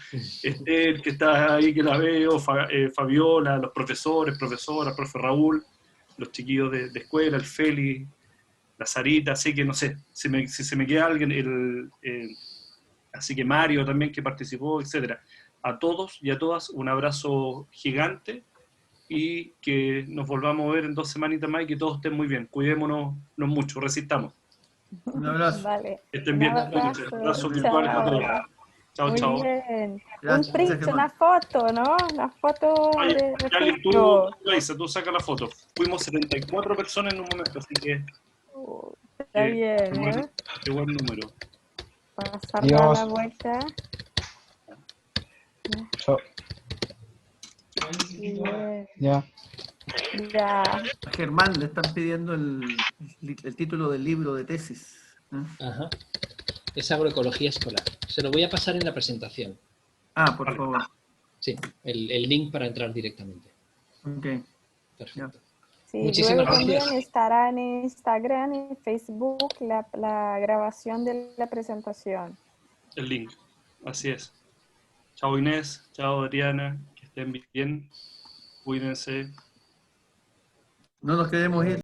el que está ahí, que la veo, Fabiola, los profesores, profesoras, profe Raúl, los chiquillos de escuela, el Feli, la Sarita, así que no sé, si se me queda alguien, así que Mario también que participó, etcétera. A todos y a todas un abrazo gigante, y que nos volvamos a ver en 2 semanitas más y que todos estén muy bien. Cuidémonos mucho, resistamos.
Un abrazo.
Vale.
Que estén
Un
bien.
abrazo.
Abrazos virtuales a todos. Chao,
Muy
chao.
bien.
Gracias,
Un print,
Germán.
una foto, ¿no? Una foto de
Dale,
registro.
Laisa, tú saca la foto. Fuimos 74 personas en un momento, así que
Está bien,
qué buen número.
Pasar la vuelta.
Chao.
Bien.
Ya.
Ya.
A Germán le están pidiendo el título del libro de tesis.
Ajá. Es agroecología escolar. Se lo voy a pasar en la presentación.
Ah, por favor.
Sí, el link para entrar directamente.
Ok.
Perfecto.
Sí,
Muchísimas
luego
gracias.
también estará en Instagram y Facebook la grabación de la presentación.
El link, así es. Chao Inés, chao Adriana, que estén bien, cuídense.
No nos queremos ir.